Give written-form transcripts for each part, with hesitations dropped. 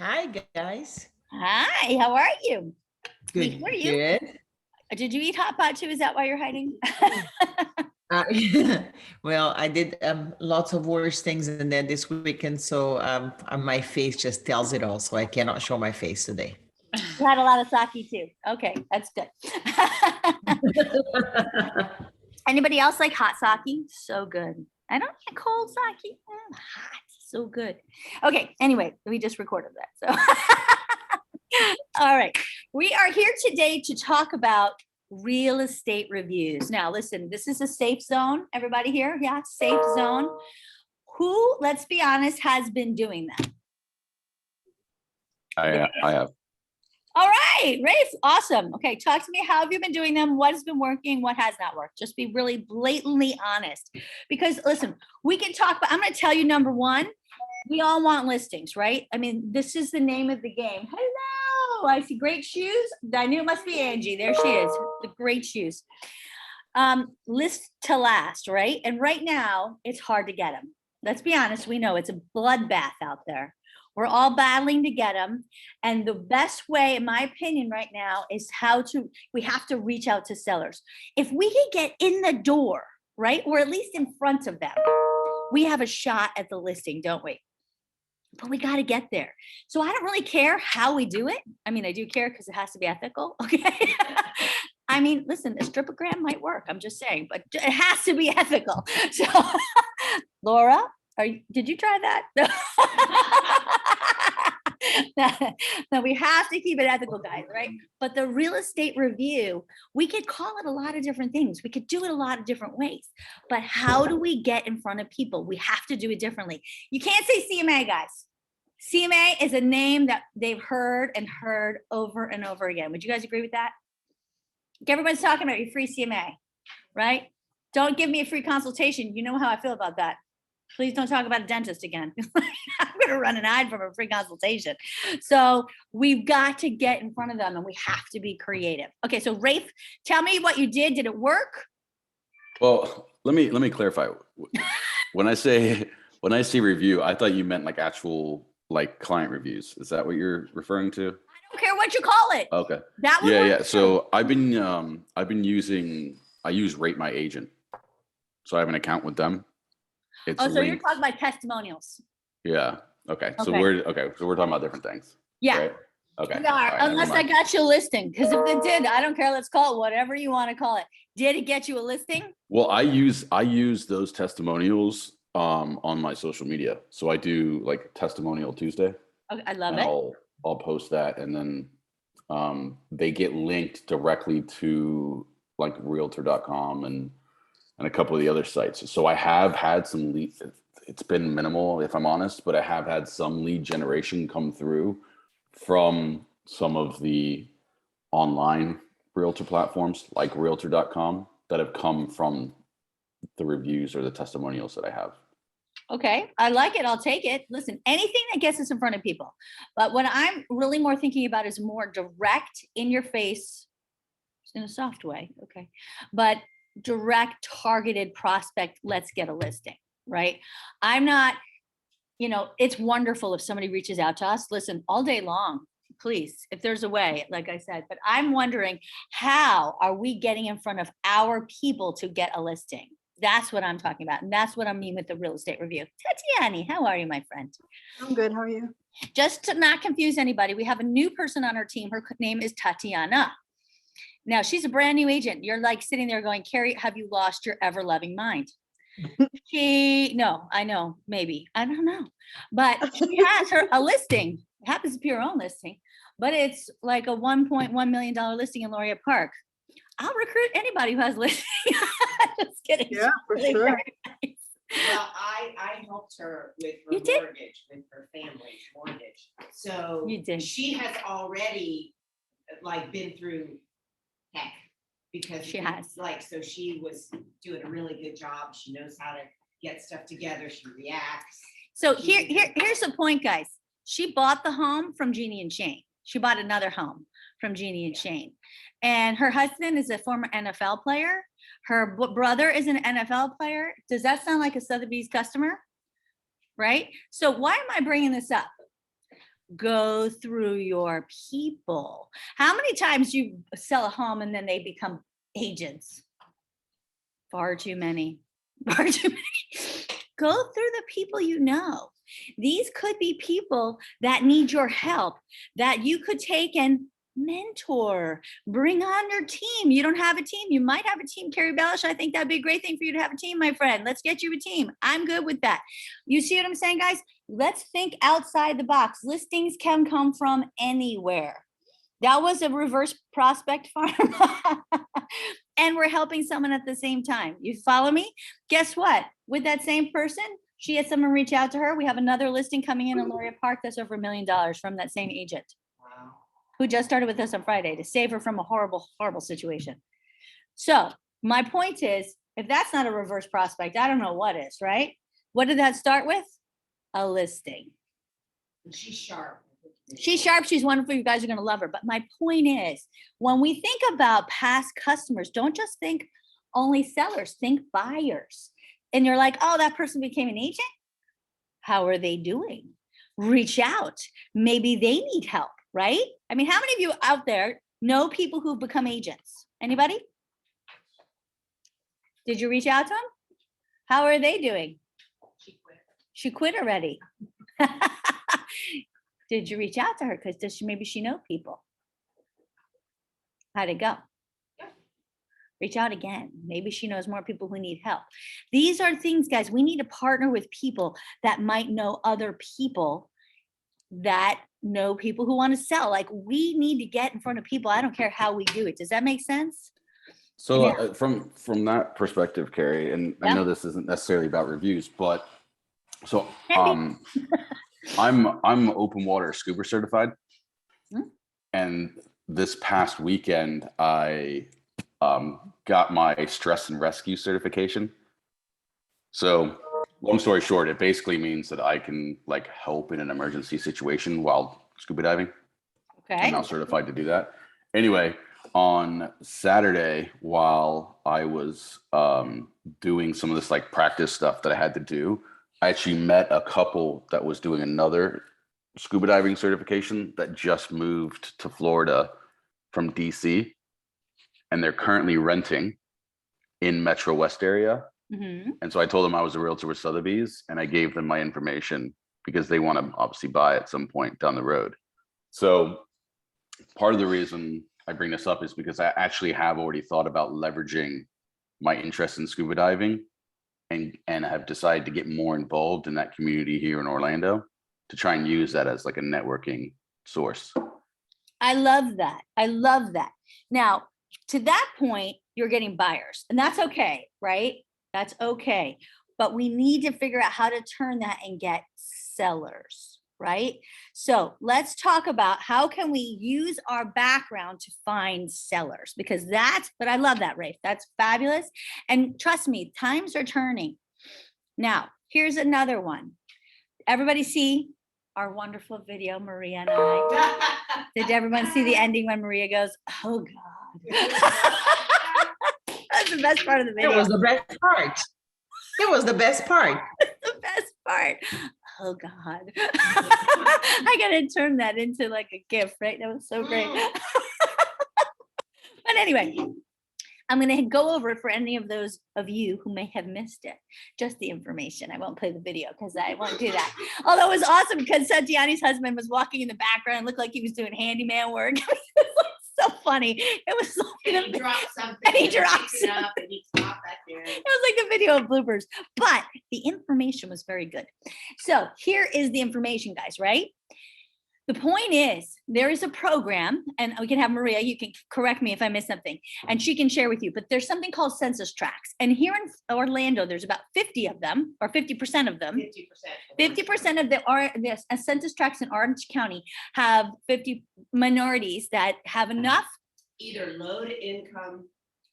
Hi, guys. Hi, how are you? Good. Who are you? Good. Did you eat hot pot too? Is that why you're hiding? Uh, well, I did lots of worse things and then this weekend, so my face just tells it all. So I cannot show my face today. You had a lot of sake too. Okay, that's good. Anybody else like hot sake? So good. I don't like cold sake. Hot, so good. Okay, anyway, we just recorded that. So, all right. We are here today to talk about real estate reviews. Now, listen, this is a safe zone. Everybody here? Yeah, safe zone. Who, let's be honest, has been doing that? I have. All right, Rafe, awesome. Okay, talk to me. How have you been doing them? What has been working? What has not worked? Just be really blatantly honest. Because listen, we can talk, but I'm going to tell you, number one, we all want listings, right? I mean, this is the name of the game. Hello, I see great shoes. I knew it must be Angie. There she is, the great shoes. List to last, right? And right now, it's hard to get them. Let's be honest, we know it's a bloodbath out there. We're all battling to get them. And the best way, in my opinion, right now is we have to reach out to sellers. If we can get in the door, right? Or at least in front of them, we have a shot at the listing, don't we? But we got to get there. So I don't really care how we do it. I mean, I do care because it has to be ethical. Okay. I mean, listen, a stripogram might work. I'm just saying, but it has to be ethical. So Laura, did you try that? No, we have to keep it ethical, guys, right? But the real estate review, we could call it a lot of different things. We could do it a lot of different ways. But how do we get in front of people? We have to do it differently. You can't say CMA, guys. CMA is a name that they've heard over and over again. Would you guys agree with that? Everyone's talking about your free CMA, right? Don't give me a free consultation. You know how I feel about that. Please don't talk about a dentist again. I'm going to run an ad from a free consultation. So we've got to get in front of them and we have to be creative. Okay, so Rafe, tell me what you did. Did it work? Well, let me clarify. When I say review, I thought you meant like actual like client reviews. Is that what you're referring to? I don't care what you call it. Okay. That would yeah. work. So I use Rate My Agent. So I have an account with them. It's so linked. you're talking about testimonials. Yeah. Okay. So we're talking about different things. Yeah. Right? Okay. We are, right, unless I got you a listing. Because if it did, I don't care. Let's call it whatever you want to call it. Did it get you a listing? Well, I use those testimonials on my social media. So I do like Testimonial Tuesday. Okay, I love and it. I'll post that, and then they get linked directly to like Realtor.com and a couple of the other sites. So I have had some lead. It's been minimal, if I'm honest, but I have had some lead generation come through from some of the online realtor platforms like Realtor.com that have come from the reviews or the testimonials that I have. Okay, I like it. I'll take it. Listen, anything that gets us in front of people. But what I'm really more thinking about is more direct, in your face, in a soft way. Okay. But direct, targeted prospect, let's get a listing, right? I'm not, it's wonderful if somebody reaches out to us. Listen, all day long, please, if there's a way, like I said, but I'm wondering, how are we getting in front of our people to get a listing? That's what I'm talking about. And that's what I mean with the real estate review. Tatiani, how are you, my friend? I'm good. How are you? Just to not confuse anybody, we have a new person on our team. Her name is Tatiana. Now, she's a brand new agent. You're like sitting there going, Carrie, have you lost your ever-loving mind? No, I know, maybe. I don't know. But she has a listing. It happens to be her own listing. But it's like a $1.1 million listing in Laureate Park. I'll recruit anybody who has a listing. Just kidding. Yeah, for sure. Nice. Well, I helped her with her mortgage, with her family's mortgage. So you did. She has already like been through heck because she has. So she was doing a really good job. She knows how to get stuff together. She reacts. So here's the point, guys. She bought the home from Jeannie and Shane. She bought another home from Jeannie and Shane. And her husband is a former NFL player. Her brother is an NFL player. Does that sound like a Sotheby's customer? Right? So why am I bringing this up? Go through your people. How many times you sell a home and then they become agents? Far too many. Far too many. Go through the people you know. These could be people that need your help that you could take and mentor, bring on your team. You don't have a team. You might have a team, Carrie Bellish. I think that'd be a great thing for you to have a team, my friend. Let's get you a team. I'm good with that. You see what I'm saying, guys? Let's think outside the box. Listings can come from anywhere. That was a reverse prospect farm. And we're helping someone at the same time. You follow me? Guess what? With that same person, she had someone reach out to her. We have another listing coming in Laureate Park that's over $1 million from that same agent Wow. who just started with us on Friday to save her from a horrible, horrible situation. So my point is, if that's not a reverse prospect, I don't know what is, right? What did that start with? A listing. And she's sharp. She's sharp. She's wonderful. You guys are going to love her. But my point is, when we think about past customers, don't just think only sellers, think buyers. And you're like, oh, that person became an agent. How are they doing? Reach out. Maybe they need help, right? I mean, how many of you out there know people who've become agents? Anybody? Did you reach out to them? How are they doing? She quit. She quit already. Did you reach out to her? Because maybe she know people. How'd it go? Yeah. Reach out again. Maybe she knows more people who need help. These are things, guys, we need to partner with people that might know other people that know people who want to sell. Like, we need to get in front of people. I don't care how we do it. Does that make sense? So Yeah. from that perspective, Carrie, and I Yeah. know this isn't necessarily about reviews, but so Can I'm open water scuba certified, Hmm. and this past weekend I got my stress and rescue certification. So long story short, it basically means that I can like help in an emergency situation while scuba diving. I'm Okay. now certified to do that. Anyway, on Saturday, while I was doing some of this like practice stuff that I had to do, I actually met a couple that was doing another scuba diving certification that just moved to Florida from DC, and they're currently renting in Metro West area. Mhm. And so I told them I was a realtor with Sotheby's, and I gave them my information because they want to obviously buy at some point down the road. So part of the reason I bring this up is because I actually have already thought about leveraging my interest in scuba diving and have decided to get more involved in that community here in Orlando to try and use that as like a networking source. I love that. I love that. Now, to that point, you're getting buyers, and that's okay, right? That's okay. But we need to figure out how to turn that and get sellers, right? So let's talk about how can we use our background to find sellers, because but I love that, Rafe. That's fabulous. And trust me, times are turning. Now, here's another one. Everybody see our wonderful video, Maria and I? Did everyone see the ending when Maria goes, oh God? That's the best part of the video. It was the best part. It was the best part. The best part. Oh God. I gotta turn that into like a gift, right? That was so great. But anyway, I'm going to go over it for any of those of you who may have missed it. Just the information. I won't play the video because I won't do that. Although it was awesome because Santiani's husband was walking in the background, looked like he was doing handyman work. It was so funny. It was And he dropped something. And he dropped picked it up and he popped back there. It was like the video of bloopers, but the information was very good. So here is the information, guys, right? The point is, there is a program, and we can have Maria, you can correct me if I miss something, and she can share with you, but there's something called census tracts. And here in Orlando, there's about 50 of them, or 50% of them. 50%. 50% of the census tracts in Orange County have 50 minorities that have enough Either low to income,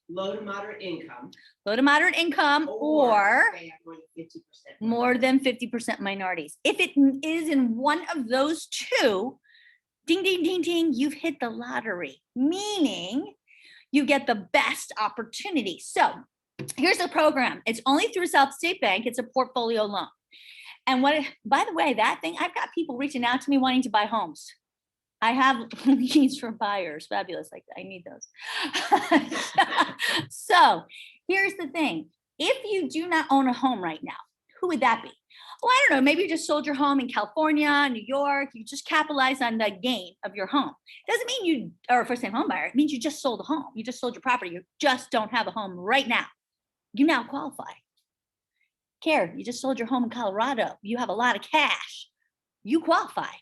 low to moderate income. low to moderate income, or they have more than 50%. more than 50% minorities. If it is in one of those two, ding, ding, ding, ding, you've hit the lottery, meaning you get the best opportunity. So here's the program. It's only through South State Bank. It's a portfolio loan. And by the way, that thing, I've got people reaching out to me wanting to buy homes. I have leads for buyers. Fabulous. Like, I need those. So here's the thing. If you do not own a home right now, who would that be? Well, I don't know. Maybe you just sold your home in California, New York. You just capitalized on the gain of your home. Doesn't mean you are a first-time home buyer. It means you just sold a home. You just sold your property. You just don't have a home right now. You now qualify. Care, you just sold your home in Colorado. You have a lot of cash. You qualify.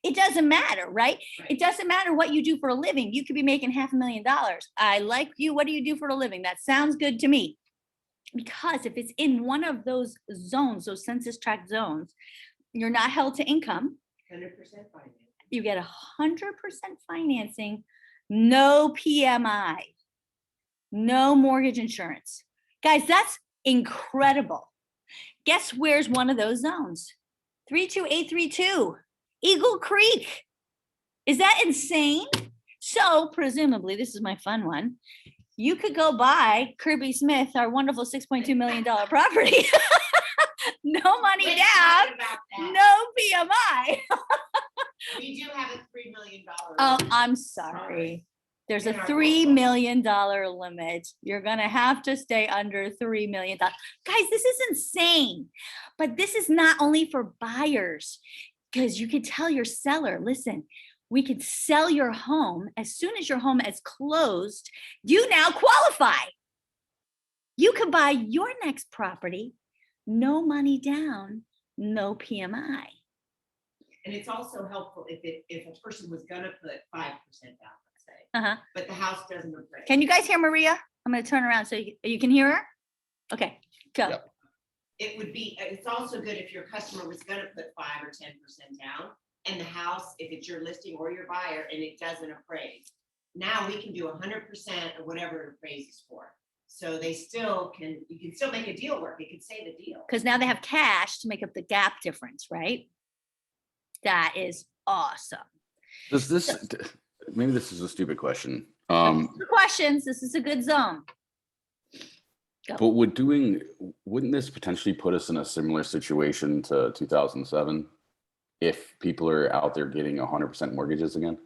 It doesn't matter, right? It doesn't matter what you do for a living. You could be making $500,000. I like you. What do you do for a living? That sounds good to me. Because if it's in one of those zones, those census tract zones, you're not held to income. 100% financing. You get 100% financing, no PMI, no mortgage insurance. Guys, that's incredible. Guess where's one of those zones? 32832, Eagle Creek. Is that insane? So presumably, this is my fun one. You could go buy Kirby Smith, our wonderful $6.2 million property. No money Let's down, talk about that. no PMI. We do have a $3 million. Oh, I'm sorry. There's a In our $3 portfolio. million limit. You're going to have to stay under $3 million. Guys, this is insane. But this is not only for buyers, because you could tell your seller, listen, we could sell your home as soon as your home is closed. You now qualify. You could buy your next property, no money down, no PMI. And it's also helpful if a person was gonna put 5% down, let's say, Uh-huh. but the house doesn't appraise. Can you guys hear Maria? I'm going to turn around so you can hear her. Okay, go. Yep. It's also good if your customer was gonna put 5 or 10% down, and the house, if it's your listing or your buyer, and it doesn't appraise. Now we can do 100% of whatever it appraises for. So you can still make a deal work. You can say the deal. Because now they have cash to make up the gap difference, right? That is awesome. Does this, maybe this is a stupid question. For questions, this is a good zone. But wouldn't this potentially put us in a similar situation to 2007? If people are out there getting 100% mortgages again?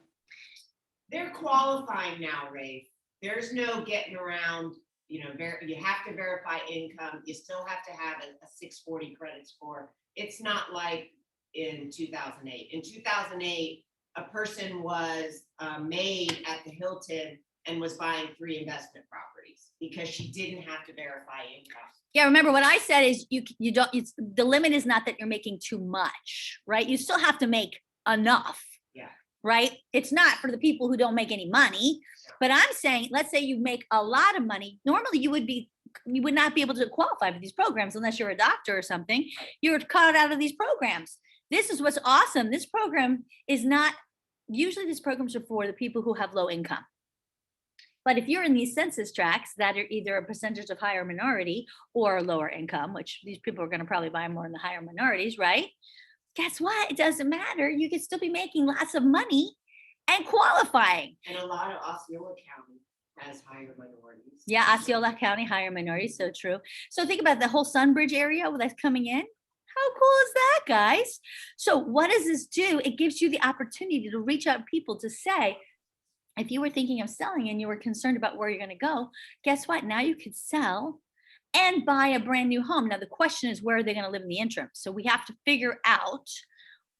They're qualifying now, Ray. There's no getting around, you have to verify income. You still have to have a 640 credit score. It's not like in 2008. In 2008, a person was made at the Hilton and was buying 3 investment properties because she didn't have to verify income. Yeah, remember what I said is you don't, the limit is not that you're making too much, right? You still have to make enough. Yeah. Right? It's not for the people who don't make any money, but I'm saying, let's say you make a lot of money. Normally you would not be able to qualify for these programs unless you're a doctor or something. You're cut out of these programs. This is what's awesome. This program is not, usually these programs are for the people who have low income. But if you're in these census tracts that are either a percentage of higher minority or lower income, which these people are going to probably buy more in the higher minorities, right? Guess what? It doesn't matter. You can still be making lots of money and qualifying. And a lot of Osceola County has higher minorities. Yeah, Osceola County, higher minorities, so true. So think about the whole Sunbridge area that's coming in. How cool is that, guys? So what does this do? It gives you the opportunity to reach out to people to say, if you were thinking of selling and you were concerned about where you're going to go, guess what? Now you could sell and buy a brand new home. Now the question is, where are they going to live in the interim? So we have to figure out,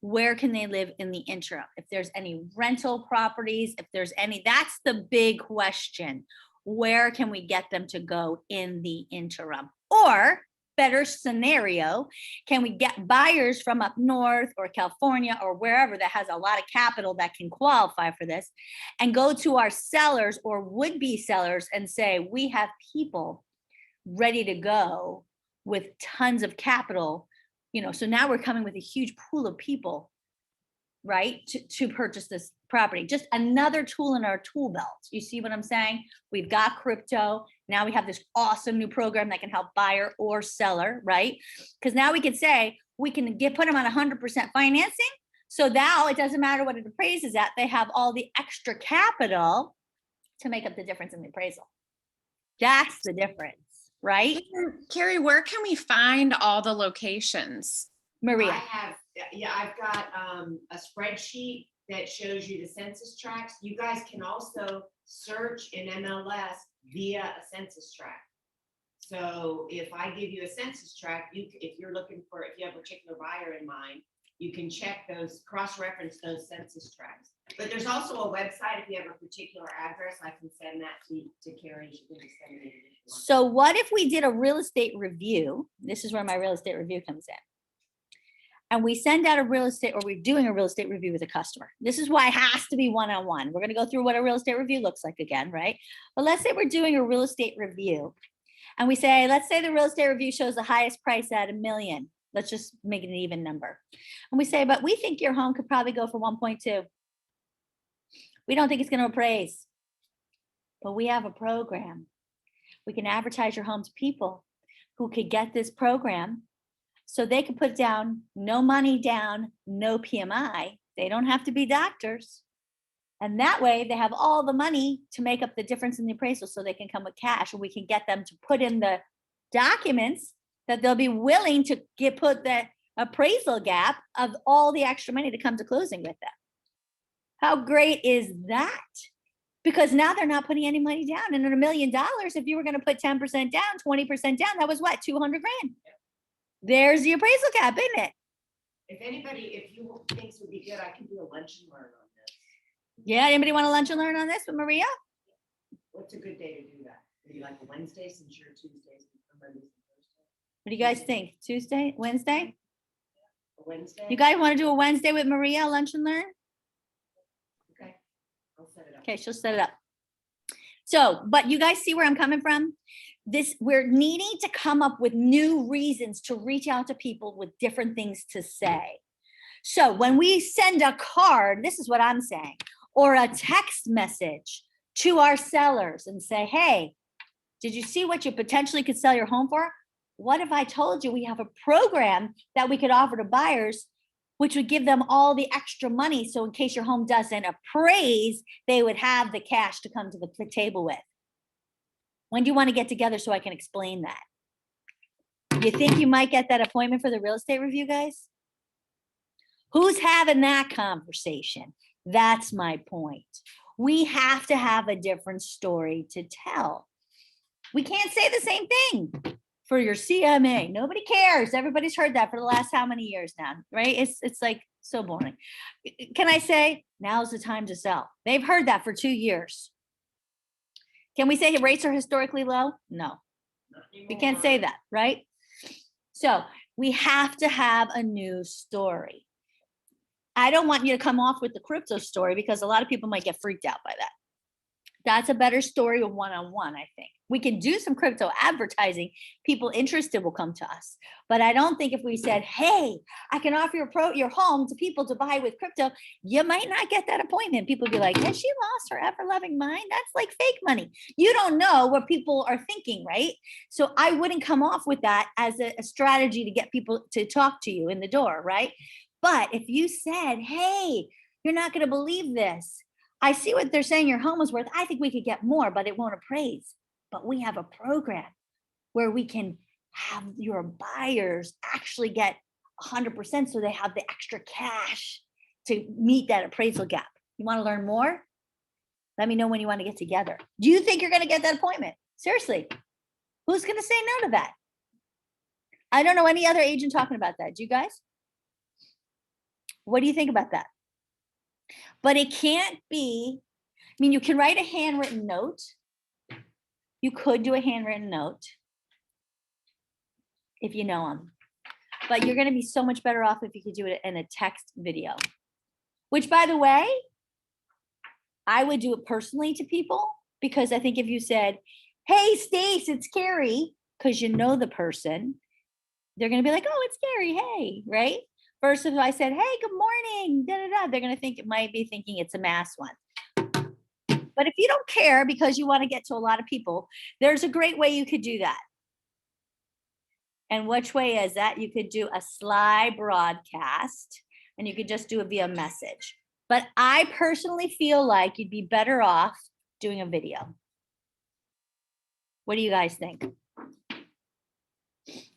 where can they live in the interim? If there's any rental properties, if there's any, that's the big question. Where can we get them to go in the interim? Or better scenario, can we get buyers from up north or California or wherever that has a lot of capital that can qualify for this and go to our sellers or would-be sellers and say, we have people ready to go with tons of capital, so now we're coming with a huge pool of people, right, to purchase this property. Just another tool in our tool belt. You see what I'm saying? We've got crypto. Now we have this awesome new program that can help buyer or seller, right? Because now we can say, we can put them on 100% financing. So now it doesn't matter what it appraises at. They have all the extra capital to make up the difference in the appraisal. That's the difference, right? Carrie, where can we find all the locations? Maria. I've got a spreadsheet that shows you the census tracts. You guys can also search in MLS via a census tract. So if I give you a census tract, if you're looking for, if you have a particular buyer in mind, you can check those, cross-reference those census tracts. But there's also a website, if you have a particular address, I can send that to Carrie. She can disseminate it if you want. So what if we did a real estate review? This is where my real estate review comes in. And we send out a real estate, or we're doing a real estate review with a customer. This is why it has to be one-on-one. We're going to go through what a real estate review looks like again, right? But let's say we're doing a real estate review. And we say, let's say the real estate review shows the highest price at $1 million. Let's just make it an even number. And we say, but we think your home could probably go for 1.2. We don't think it's going to appraise. But we have a program. We can advertise your home to people who could get this program. So they could put down no money down, no PMI. They don't have to be doctors. And that way they have all the money to make up the difference in the appraisal, so they can come with cash, and we can get them to put in the documents that they'll be willing to put the appraisal gap of all the extra money to come to closing with them. How great is that? Because now they're not putting any money down. And at $1 million, if you were going to put 10% down, 20% down, that was what, 200 grand? There's the appraisal cap, isn't it? If you think would be good, I can do a lunch and learn on this. Yeah, anybody want to lunch and learn on this with Maria? What's a good day to do that? Maybe like a Wednesday, since you're Tuesdays and Mondays and Thursdays. What do you guys think? Tuesday, Wednesday? A Wednesday? You guys want to do a Wednesday with Maria, lunch and learn? Okay, I'll set it up. Okay, she'll set it up. So, but you guys see where I'm coming from? We're needing to come up with new reasons to reach out to people with different things to say. So when we send a card, this is what I'm saying, or a text message to our sellers and say, hey, did you see what you potentially could sell your home for? What if I told you we have a program that we could offer to buyers, which would give them all the extra money, so in case your home doesn't appraise, they would have the cash to come to the table with. When do you want to get together so I can explain that? You think you might get that appointment for the real estate review, guys? Who's having that conversation? That's my point. We have to have a different story to tell. We can't say the same thing for your CMA. Nobody cares. Everybody's heard that for the last how many years now, right? It's like so boring. Can I say now's the time to sell? They've heard that for 2 years. Can we say rates are historically low? No, we can't say that, right? So we have to have a new story. I don't want you to come off with the crypto story, because a lot of people might get freaked out by that. That's a better story of one-on-one, I think. We can do some crypto advertising. People interested will come to us. But I don't think if we said, hey, I can offer your home to people to buy with crypto, you might not get that appointment. People be like, has she lost her ever-loving mind? That's like fake money. You don't know what people are thinking, right? So I wouldn't come off with that as a strategy to get people to talk to you in the door, right? But if you said, hey, you're not going to believe this. I see what they're saying your home is worth. I think we could get more, but it won't appraise. But we have a program where we can have your buyers actually get 100%, so they have the extra cash to meet that appraisal gap. You want to learn more? Let me know when you want to get together. Do you think you're going to get that appointment? Seriously, who's going to say no to that? I don't know any other agent talking about that. Do you guys? What do you think about that? But it can't be, I mean, you can write a handwritten note. You could do a handwritten note if you know them. But you're going to be so much better off if you could do it in a text video. Which, by the way, I would do it personally to people, because I think if you said, hey, Stace, it's Carrie, because you know the person, they're going to be like, oh, it's Carrie, hey, right? Versus if I said, hey, good morning, da, da, da, they're going to think it might be thinking it's a mass one. But if you don't care because you want to get to a lot of people, there's a great way you could do that. And which way is that? You could do a sly broadcast, and you could just do it via message. But I personally feel like you'd be better off doing a video. What do you guys think?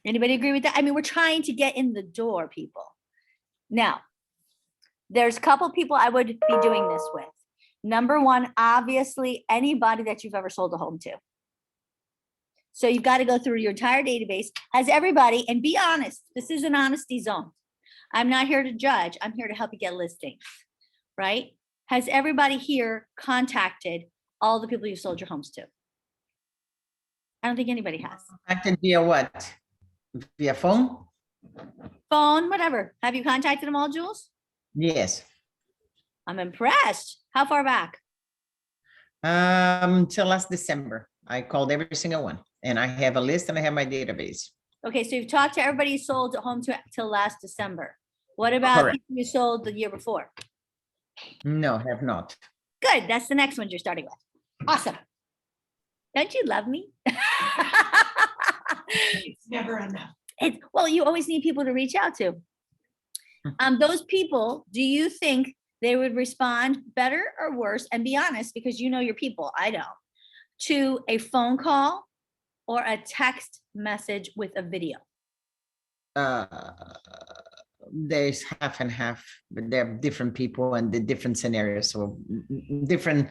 Anybody agree with that? I mean, we're trying to get in the door, people. Now, there's a couple people I would be doing this with. Number one, obviously, anybody that you've ever sold a home to. So you've got to go through your entire database as everybody and be honest. This is an honesty zone. I'm not here to judge. I'm here to help you get listings, right? Has everybody here contacted all the people you sold your homes to? I don't think anybody has. Contacted via what? Via phone? Phone, whatever. Have you contacted them all, Jules? Yes. I'm impressed. How far back? Till last December, I called every single one, and I have a list and I have my database. Okay, so you've talked to everybody you sold a home to till last December. What about Correct. people you sold the year before? No, have not. Good, that's the next one you're starting with. Awesome. Don't you love me? It's never enough. Well, you always need people to reach out to. Those people, do you think they would respond better or worse? And be honest, because you know your people, I don't, to a phone call or a text message with a video? There's half and half, but they're different people and the different scenarios. So different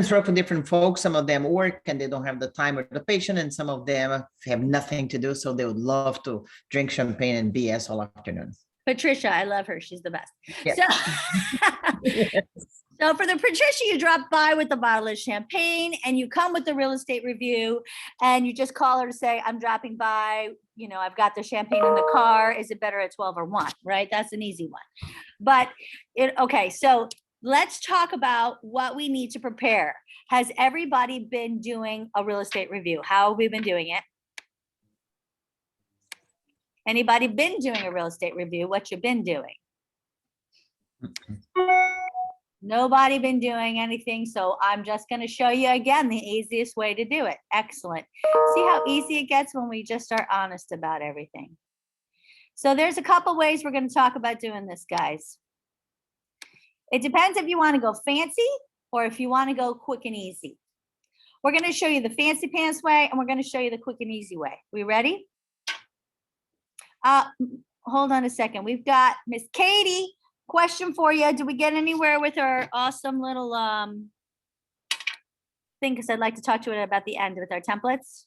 stroke for different folks. Some of them work and they don't have the time or the patience, and some of them have nothing to do, so they would love to drink champagne and BS all afternoon. Patricia, I love her. She's the best. Yeah. So for the Patricia, you drop by with a bottle of champagne and you come with the real estate review and you just call her to say, I'm dropping by, you know, I've got the champagne in the car. Is it better at 12 or 1, right? That's an easy one. But okay, so let's talk about what we need to prepare. Has everybody been doing a real estate review? How have we been doing it? Anybody been doing a real estate review? What you been doing? Nobody been doing anything, so I'm just going to show you again the easiest way to do it. Excellent. See how easy it gets when we just are honest about everything. So there's a couple ways we're going to talk about doing this, guys. It depends if you want to go fancy or if you want to go quick and easy. We're going to show you the fancy pants way and we're going to show you the quick and easy way. We ready? Hold on a second. We've got Miss Katie. Question for you. Did we get anywhere with our awesome little thing? Because I'd like to talk to it about the end with our templates.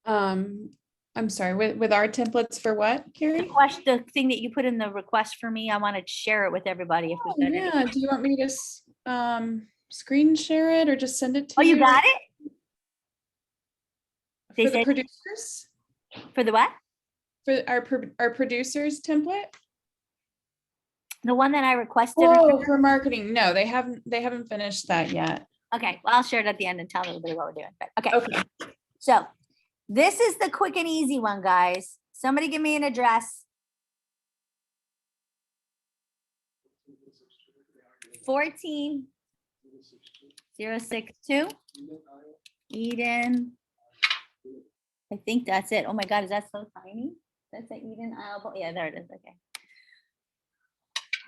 I'm sorry, with our templates for what, Carrie? The thing that you put in the request for me, I want to share it with everybody. If we got Yeah, do you want me to screen share it or just send it to you? Oh, you got it? For the producers? For the what? For our producers template? The one that I requested. Oh, for marketing. No, they haven't finished that yet. Okay, well, I'll share it at the end and tell everybody what we're doing. But okay. Okay. So this is the quick and easy one, guys. Somebody give me an address. 14062 Eden. I think that's it. Oh my God, is that so tiny? That's the Eden Isle. Yeah, there it is. Okay.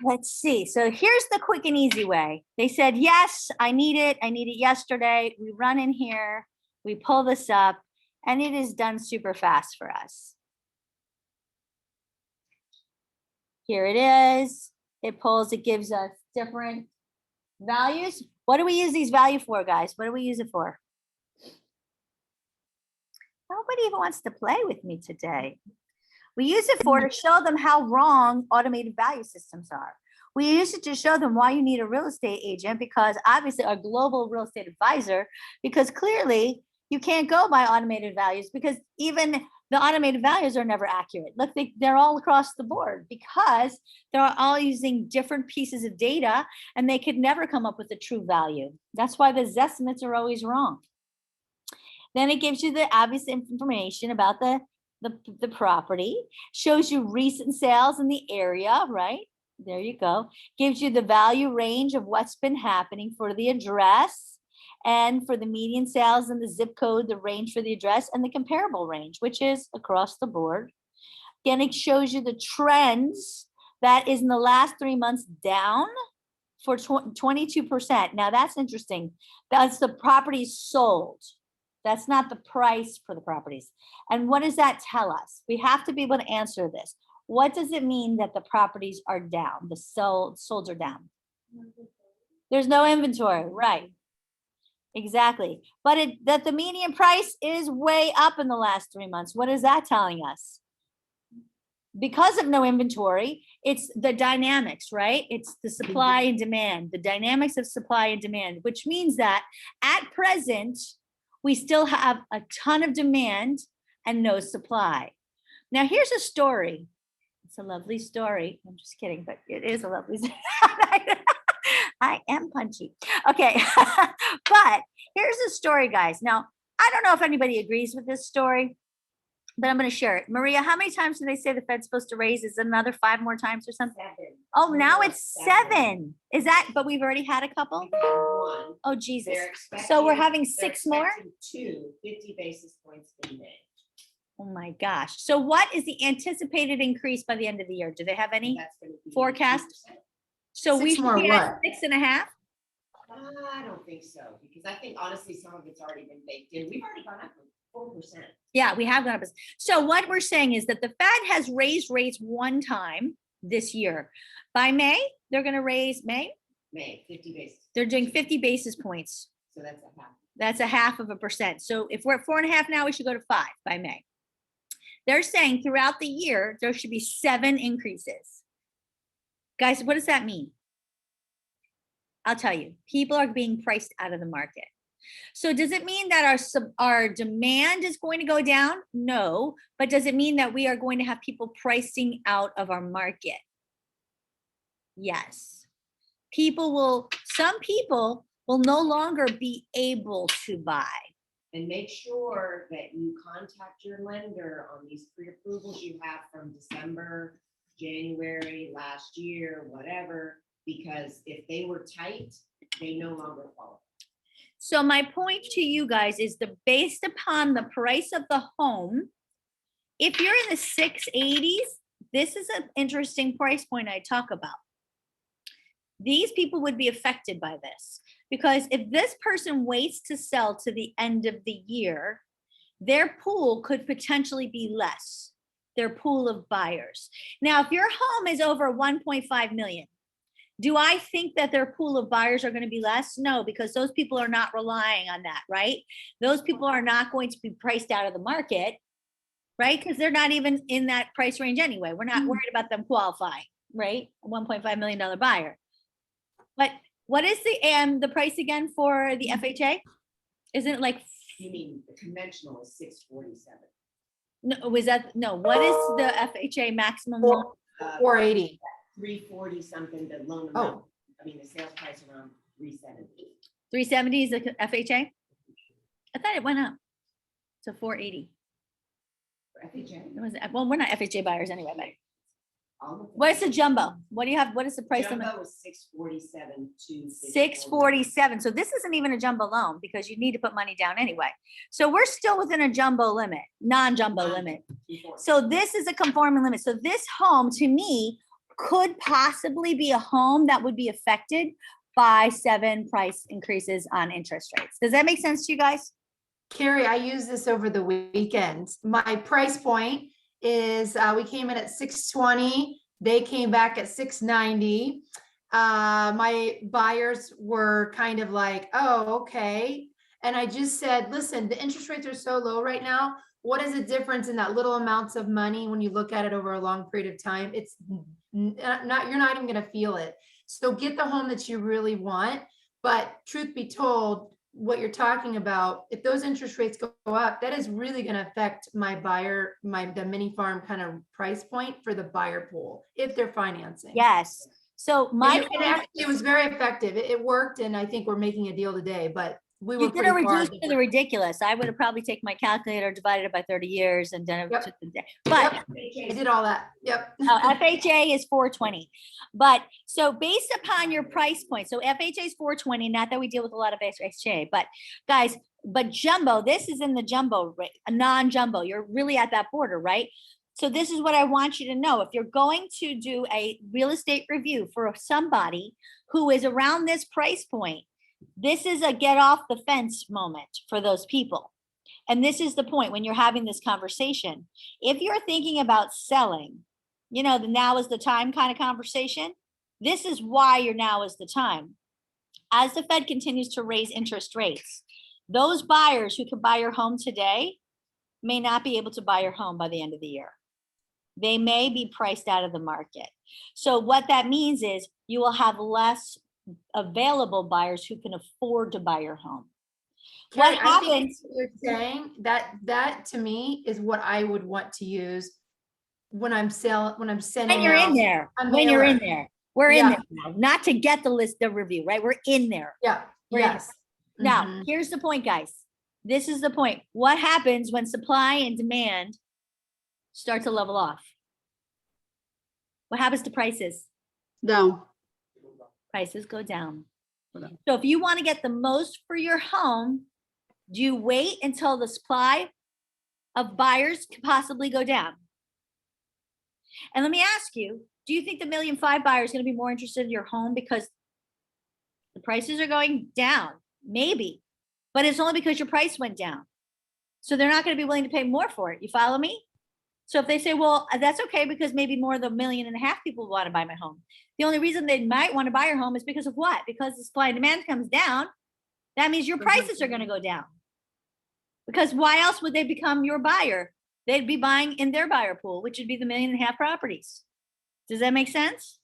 Let's see. So here's the quick and easy way. They said, yes, I need it. I need it yesterday. We run in here, we pull this up, and it is done super fast for us. Here it is. It pulls, it gives us different values. What do we use these values for, guys? What do we use it for? Nobody even wants to play with me today. We use it to show them how wrong automated value systems are. We use it to show them why you need a real estate agent, because obviously a global real estate advisor, because clearly you can't go by automated values, because even the automated values are never accurate. Look, they're all across the board because they're all using different pieces of data and they could never come up with a true value. That's why the estimates are always wrong. Then it gives you the obvious information about the property, shows you recent sales in the area, right? There you go. Gives you the value range of what's been happening for the address, and for the median sales and the zip code, the range for the address, and the comparable range, which is across the board. Again, it shows you the trends that is in the last 3 months down for 22%. Now that's interesting. That's the property sold. That's not the price for the properties. And what does that tell us? We have to be able to answer this. What does it mean that the properties are down, the solds are down? There's no inventory, right? Exactly. But that the median price is way up in the last 3 months. What is that telling us? Because of no inventory, it's the dynamics, right? It's the supply and demand, the dynamics of supply and demand, which means that at present, we still have a ton of demand and no supply. Now, here's a story. It's a lovely story. I'm just kidding, but it is a lovely story. I am punchy. Okay. But here's a story, guys. Now, I don't know if anybody agrees with this story, but I'm going to share it. Maria, how many times do they say the Fed's supposed to raise? Is it another 5 more times or something? 7. Oh, now it's 7. Is that, but we've already had a couple? We've had 1. Oh, Jesus. They're So we're having they're 6 more? expecting 2 50 basis points in May. Oh my gosh. So what is the anticipated increase by the end of the year? Do they have any? That's gonna be Forecast? 2%. So we 6 should more be at what? 6.5? I don't think so, because I think honestly, some of it's already been baked in. We've already gone up 4%. Yeah, we have gone up. So what we're saying is that the Fed has raised rates 1 time this year. By May, they're going to raise May, 50 basis. they're doing 50 basis points. So that's a half. That's 0.5%. So if we're at 4.5 now, we should go to 5 by May. They're saying throughout the year, there should be 7 increases. Guys, what does that mean? I'll tell you, people are being priced out of the market. So does it mean that our demand is going to go down? No, but does it mean that we are going to have people pricing out of our market? Yes. Some people will no longer be able to buy. And make sure that you contact your lender on these pre-approvals you have from December, January, last year, whatever, because if they were tight, they no longer qualify. So my point to you guys is based upon the price of the home, if you're in the 680s, this is an interesting price point I talk about. These people would be affected by this because if this person waits to sell to the end of the year, their pool could potentially be less, their pool of buyers. Now, if your home is over 1.5 million, do I think that their pool of buyers are going to be less? No, because those people are not relying on that, right? Those people are not going to be priced out of the market, right? Because they're not even in that price range anyway. We're not worried about them qualifying, right? A $1.5 million buyer. But what is the price again for the FHA? Isn't it like? You mean the conventional is 647. No, what is the FHA maximum loan? 480. 340 something, the loan Oh. amount. I mean, the sales price around 370. 370 is the FHA? I thought it went up to 480. For FHA. Well, we're not FHA buyers anyway, but I'll look at what's it. the jumbo? What do you have? What is the price limit? Jumbo was 647 to 647. So this isn't even a jumbo loan because you need to put money down anyway. So we're still within a jumbo limit, non-jumbo limit. So this is a conforming limit. So this home to me could possibly be a home that would be affected by 7 price increases on interest rates. Does that make sense to you guys? Carrie, I used this over the weekend. My price point is we came in at 620. They came back at 690. My buyers were kind of like, oh, okay. And I just said, listen, the interest rates are so low right now. What is the difference in that little amounts of money when you look at it over a long period of time? It's not, you're not even going to feel it. So get the home that you really want. But truth be told, what you're talking about, if those interest rates go up, that is really going to affect my buyer, the mini farm kind of price point for the buyer pool if they're financing. Yes. So And actually, it was very effective. It worked, and I think we're making a deal today. But we were you did a pretty far. reduce to the ridiculous. I would have probably taken my calculator, divided it by 30 years and done it. Yep. to the day. But Yep, I did all that. Yep. FHA is 420. But so based upon your price point, so FHA is 420, not that we deal with a lot of FHA, but guys, but jumbo, this is in the jumbo rate, a non-jumbo. You're really at that border, right? So this is what I want you to know. If you're going to do a real estate review for somebody who is around this price point, this is a get off the fence moment for those people. And this is the point when you're having this conversation. If you're thinking about selling, the now is the time kind of conversation, this is why your now is the time. As the Fed continues to raise interest rates, those buyers who can buy your home today may not be able to buy your home by the end of the year. They may be priced out of the market. So what that means is you will have less available buyers who can afford to buy your home. Carrie, What I think happens? you're saying that to me is what I would want to use when I'm sending When you're in out there, a when you're in mailer. there, we're in Yeah. there now, not to get the list, the review, right? We're in there. Yeah, We're in there. yes. Now, Mhm. here's the point, guys. This is the point. What happens when supply and demand start to level off? What happens to prices? Down. Prices go down. Go down. So if you want to get the most for your home, do you wait until the supply of buyers could possibly go down? And let me ask you, do you think the 1.5 million buyer is going to be more interested in your home because the prices are going down? Maybe, but it's only because your price went down. So they're not going to be willing to pay more for it. You follow me? So if they say, well, that's okay because maybe more than 1.5 million people want to buy my home. The only reason they might want to buy your home is because of what? Because the supply and demand comes down. That means your prices are going to go down. Because why else would they become your buyer? They'd be buying in their buyer pool, which would be the 1.5 million properties. Does that make sense?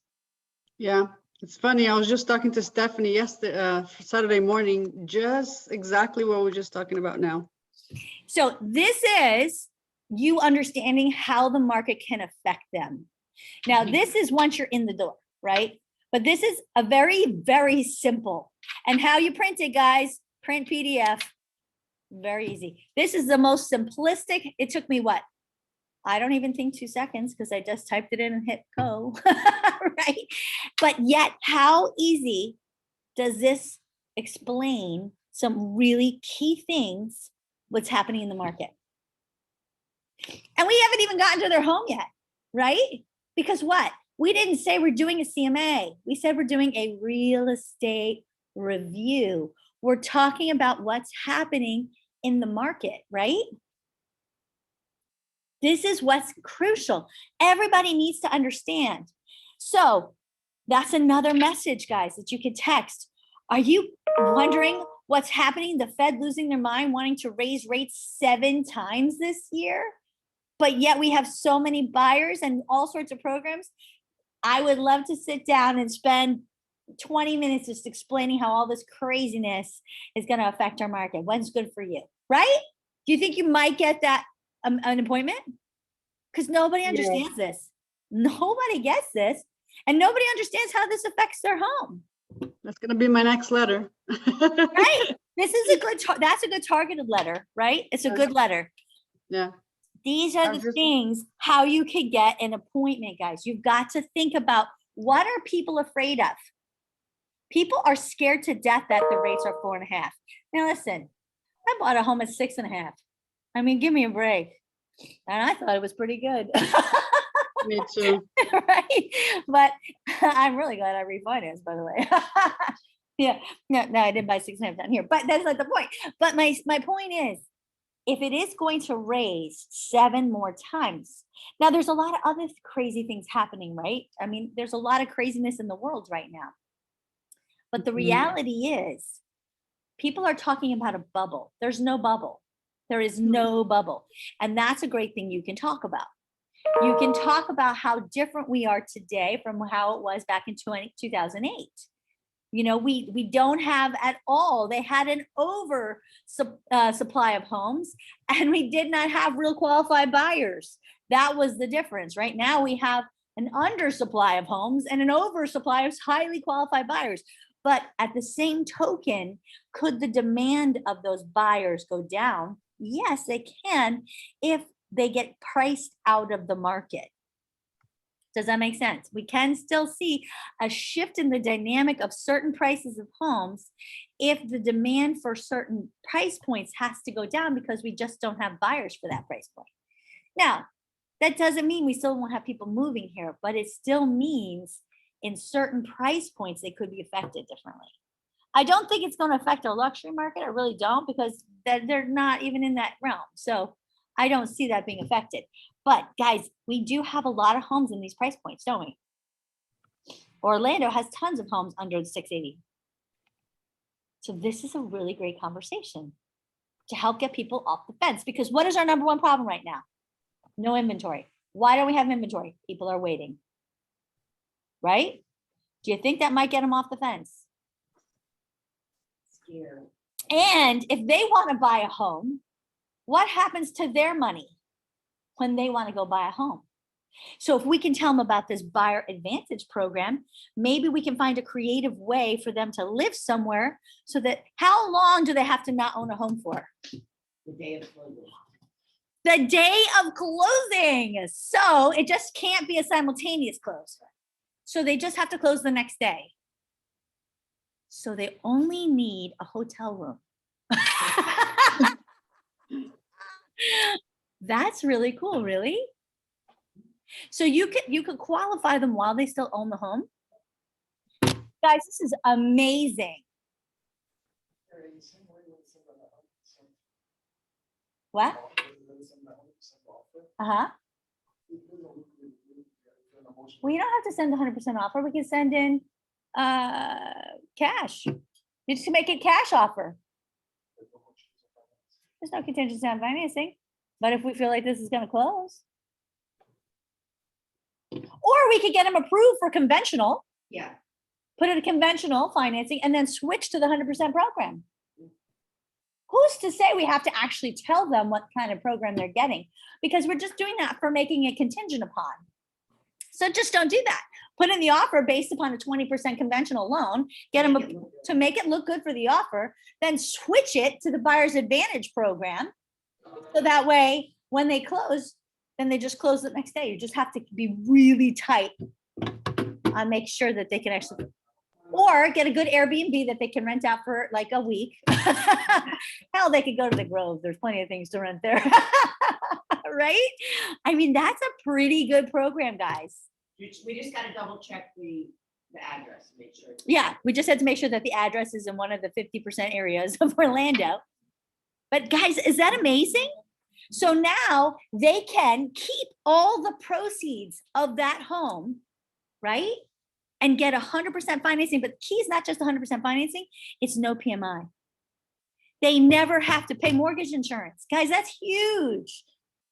Yeah, it's funny. I was just talking to Stephanie yesterday, Saturday morning, just exactly what we're just talking about now. So this is you understanding how the market can affect them. Now, this is once you're in the door, right? But this is a very, very simple. And how you print it, guys, print PDF, very easy. This is the most simplistic. It took me what? I don't even think 2 seconds because I just typed it in and hit go, right? But yet, how easy does this explain some really key things, what's happening in the market? And we haven't even gotten to their home yet, right? Because what? We didn't say we're doing a CMA. We said we're doing a real estate review. We're talking about what's happening in the market, right? This is what's crucial. Everybody needs to understand. So that's another message, guys, that you can text. Are you wondering what's happening? The Fed losing their mind, wanting to raise rates 7 times this year? But yet we have so many buyers and all sorts of programs. I would love to sit down and spend 20 minutes just explaining how all this craziness is going to affect our market. What's good for you, right? Do you think you might get that an appointment? Because nobody understands this. Nobody gets this. And nobody understands how this affects their home. That's going to be my next letter. Right? This is a good, that's a good targeted letter, right? It's a good letter. Yeah. These are the things how you could get an appointment, guys. You've got to think about what are people afraid of? People are scared to death that the rates are 4.5. Now listen, I bought a home at 6.5. I mean, give me a break. And I thought it was pretty good. Me too. Right? But I'm really glad I refinanced, by the way. Yeah, no, I didn't buy 6.5 down here, but that's not the point. But my point is, if it is going to raise 7 more times, now there's a lot of other crazy things happening, right? I mean, there's a lot of craziness in the world right now. But the reality is, people are talking about a bubble. There's no bubble. There is no bubble. And that's a great thing you can talk about. You can talk about how different we are today from how it was back in 2008. You know, we don't have at all. They had an over supply of homes, and we did not have real qualified buyers. That was the difference. Right now, we have an undersupply of homes and an oversupply of highly qualified buyers. But at the same token, could the demand of those buyers go down? Yes, they can if they get priced out of the market. Does that make sense? We can still see a shift in the dynamic of certain prices of homes if the demand for certain price points has to go down because we just don't have buyers for that price point. Now, that doesn't mean we still won't have people moving here, but it still means in certain price points, they could be affected differently. I don't think it's going to affect our luxury market. I really don't, because they're not even in that realm. So I don't see that being affected. But guys, we do have a lot of homes in these price points, don't we? Orlando has tons of homes under the 680. So this is a really great conversation to help get people off the fence, because what is our number one problem right now? No inventory. Why don't we have inventory? People are waiting. Right? Do you think that might get them off the fence? Scary. And if they want to buy a home, what happens to their money when they want to go buy a home? So if we can tell them about this buyer advantage program, maybe we can find a creative way for them to live somewhere, so that how long do they have to not own a home for? The day of closing. The day of closing. So it just can't be a simultaneous close. So they just have to close the next day. So they only need a hotel room. That's really cool, really. So you could qualify them while they still own the home. Guys, this is amazing. What? Uh-huh. Well, you don't have to send 100% offer. We can send in cash. You just make a cash offer. There's no contingency on financing. But if we feel like this is going to close. Or we could get them approved for conventional, Yeah. put it a conventional financing, and then switch to the 100% program. Who's to say we have to actually tell them what kind of program they're getting? Because we're just doing that for making it contingent upon. So just don't do that. Put in the offer based upon a 20% conventional loan, get them to make it look good for the offer, then switch it to the buyer's advantage program. So that way, when they close, then they just close the next day. You just have to be really tight on make sure that they can actually, or get a good Airbnb that they can rent out for like a week. Hell, they could go to the Grove. There's plenty of things to rent there. Right? I mean, that's a pretty good program, guys. We just gotta double check the address, make sure. Yeah, we just had to make sure that the address is in one of the 50% areas of Orlando. But guys, is that amazing? So now they can keep all the proceeds of that home, right? And get 100% financing. But the key is not just 100% financing, it's no PMI. They never have to pay mortgage insurance. Guys, that's huge.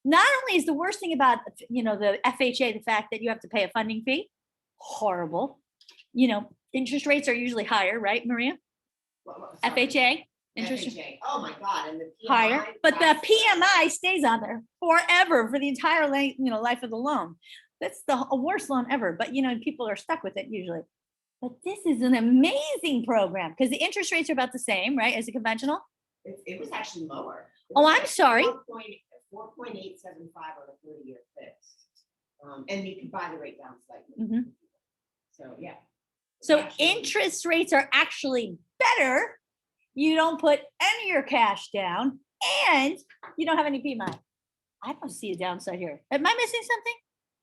Not only is the worst thing about, the FHA, the fact that you have to pay a funding fee, horrible. Interest rates are usually higher, right, Maria? Sorry. FHA. Interest FHA. Oh my God, and the PMI. higher, but the PMI stays on there forever for the entire life of the loan. That's the worst loan ever, but people are stuck with it usually. But this is an amazing program because the interest rates are about the same, right, as a conventional. It was actually lower. Oh, I'm sorry. 4.875 on a 30-year fixed. And you can buy the rate down slightly. Mhm. So, yeah. So Actually- interest rates are actually better. You don't put any of your cash down and you don't have any PMI. I don't see a downside here. Am I missing something?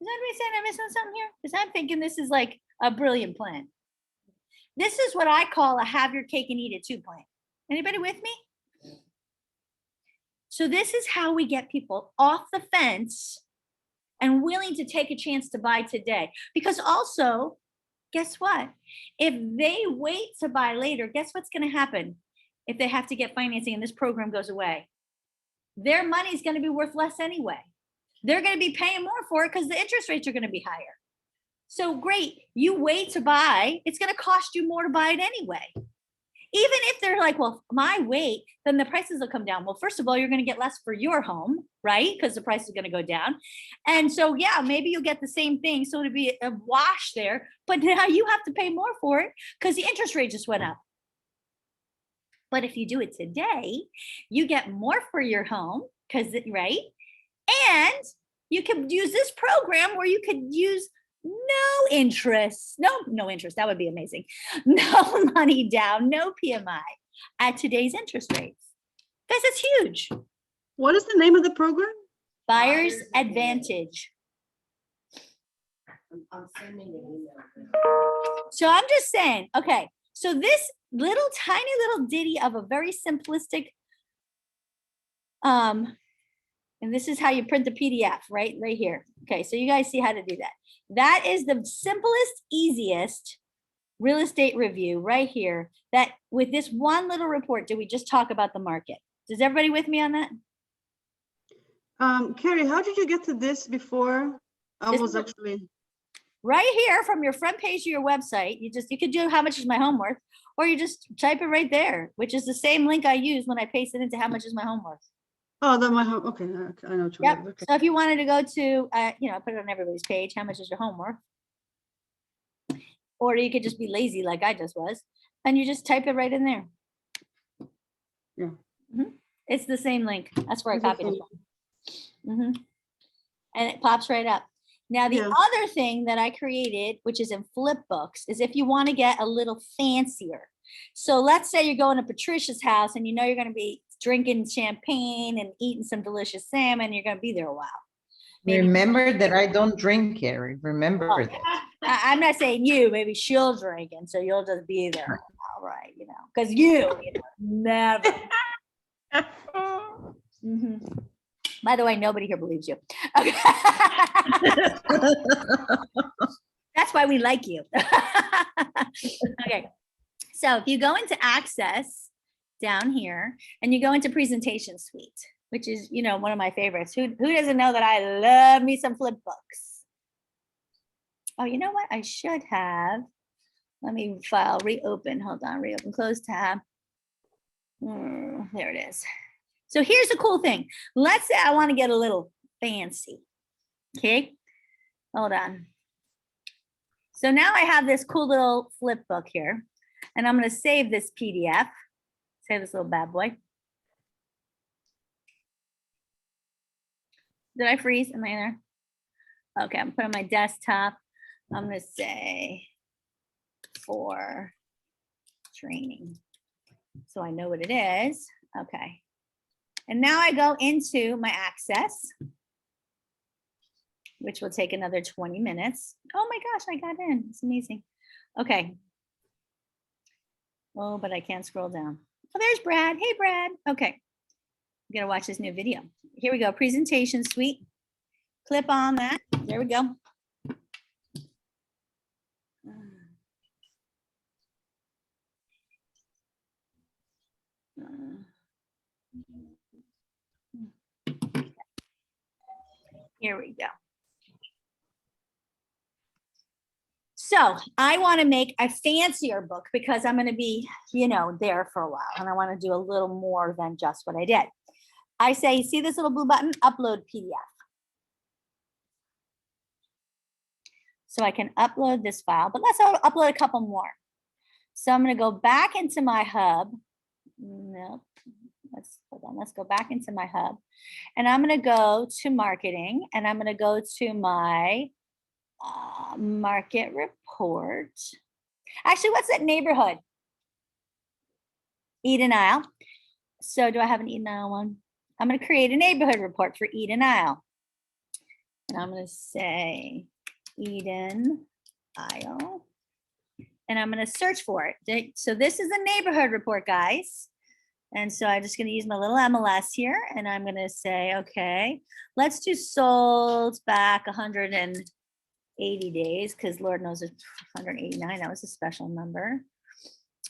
Is anybody saying I'm missing something here? Because I'm thinking this is like a brilliant plan. This is what I call a have your cake and eat it too plan. Anybody with me? So this is how we get people off the fence and willing to take a chance to buy today. Because also, guess what? If they wait to buy later, guess what's going to happen if they have to get financing and this program goes away? Their money is going to be worth less anyway. They're going to be paying more for it because the interest rates are going to be higher. So great, you wait to buy, it's going to cost you more to buy it anyway. Even if they're like, well, my wait, then the prices will come down. Well, first of all, you're going to get less for your home, right? Because the price is going to go down. And so, yeah, maybe you'll get the same thing. So it'll be a wash there, but now you have to pay more for it because the interest rate just went up. But if you do it today, you get more for your home because, right? And you can use this program where you could use no interest, no interest. That would be amazing. No money down, no PMI at today's interest rates. Guys, that's huge. What is the name of the program? Buyer's Advantage. I'm sending an email. So I'm just saying, okay, So this little tiny little ditty of a very simplistic, and this is how you print the PDF, right here. Okay, so you guys see how to do that. That is the simplest, easiest real estate review right here. That with this one little report, did we just talk about the market? Is everybody with me on that? Carrie, how did you get to this before? I This was is- actually, Right here from your front page of your website, you could do how much is my home worth, or you just type it right there, which is the same link I use when I paste it into how much is my home worth. oh, that my home, okay, I know what you Yep. mean, okay. So if you wanted to go to, put it on everybody's page, how much is your home worth? Or you could just be lazy like I just was, and you just type it right in there. Yeah. Mhm. It's the same link. That's where I It's the copied it same. from. Mhm. And it pops right up. Now, the Yeah. other thing that I created, which is in flip books, is if you want to get a little fancier. So let's say you're going to Patricia's house and you know you're going to be drinking champagne and eating some delicious salmon. You're going to be there a while. Maybe- Remember that I don't drink, Carrie. Remember Oh. that. I'm not saying you, maybe she'll drink, and so you'll just be there. All right, because you never. Mhm. By the way, nobody here believes you. Okay. That's why we like you. Okay. So if you go into Access down here and you go into Presentation Suite, which is, one of my favorites. Who doesn't know that I love me some flip books? Oh, you know what? I should have. Let me reopen. Hold on, reopen, close tab. There it is. So here's the cool thing. Let's say I want to get a little fancy. Okay, hold on. So now I have this cool little flip book here, and I'm going to save this PDF. Save this little bad boy. Did I freeze? Am I there? Okay, I'm putting my desktop. I'm going to say for training. So I know what it is. Okay. And now I go into my Access, which will take another 20 minutes. Oh my gosh, I got in. It's amazing. Okay. Oh, but I can't scroll down. Oh, there's Brad. Hey, Brad. Okay. I'm going to watch this new video. Here we go. Presentation Suite. Clip on that. There we go. Here we go. So I want to make a fancier book because I'm going to be, there for a while, and I want to do a little more than just what I did. I say, see this little blue button, upload PDF. So I can upload this file, but let's upload a couple more. So I'm going to go back into my hub. Nope. Hold on. Let's go back into my hub, and I'm going to go to marketing, and I'm going to go to my market report. Actually, what's that neighborhood? Eden Isle. So do I have an Eden Isle one? I'm going to create a neighborhood report for Eden Isle. And I'm going to say Eden Isle. And I'm going to search for it. So this is a neighborhood report, guys. And so I'm just going to use my little MLS here. And I'm going to say, okay, let's do sold back 180 days, because Lord knows it's 189. That was a special number.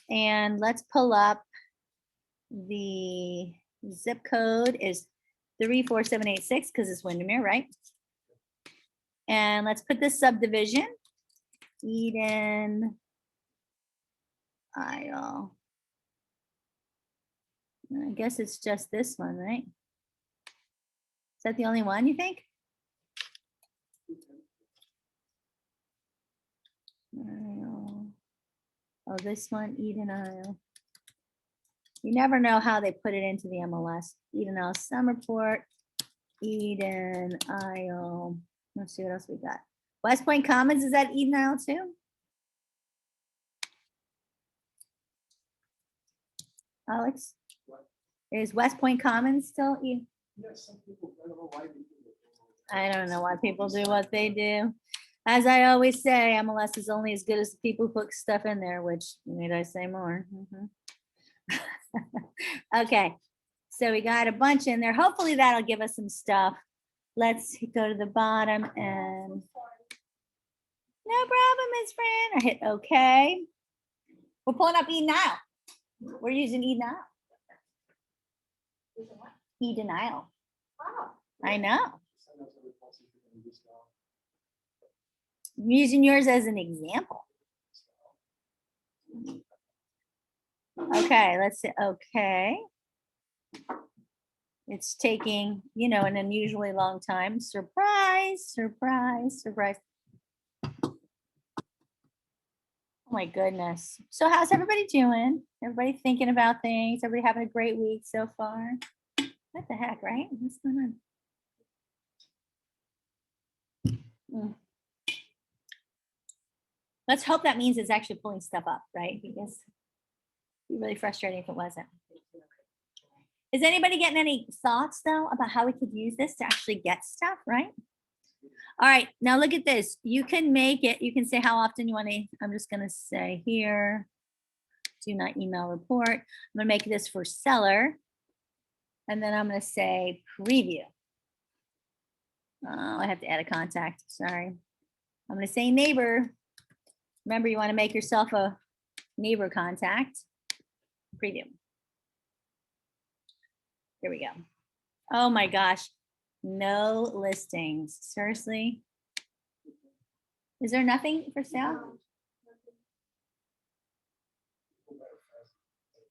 And let's pull up the zip code is 34786 because it's Windermere, right? And let's put this subdivision, Eden Isle. I guess it's just this one, right? Is that the only one, you think? Isle. Oh, this one, Eden Isle. You never know how they put it into the MLS. Eden Isle Sum Report, Eden Isle. Let's see what else we got. West Point Commons, is that Eden Isle too? Alex? Is West Point Commons still? I don't know why people do what they do. As I always say, MLS is only as good as the people who put stuff in there, which need I say more? Mhm. Okay, so we got a bunch in there. Hopefully that'll give us some stuff. Let's go to the bottom and no problem, Miss Fran. I hit OK. We're pulling up E-Denial. We're using E-Denial. E-Denial. I know. I'm using yours as an example. Okay, let's say okay. It's taking, an unusually long time. Surprise, surprise, surprise. Oh my goodness. So how's everybody doing? Everybody thinking about things? Everybody having a great week so far? What the heck, right? What's going on? Let's hope that means it's actually pulling stuff up, right? Because it'd be really frustrating if it wasn't. Is anybody getting any thoughts though about how we could use this to actually get stuff, right? All right, now look at this. You can make it, you can say how often you want to, I'm just gonna say here, do not email report. I'm gonna make this for seller. And then I'm gonna say preview. Oh, I have to add a contact, sorry. I'm gonna say neighbor. Remember, you wanna make yourself a neighbor contact. Preview. Here we go. Oh my gosh, no listings. Seriously? Is there nothing for sale?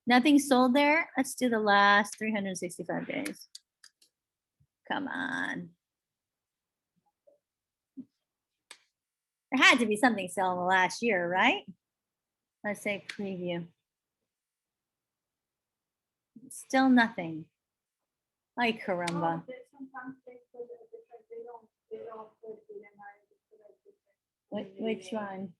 Nothing sold there? Let's do the last 365 days. Come on. There had to be something selling the last year, right? Let's say preview. Still nothing. Ay, caramba. Which one?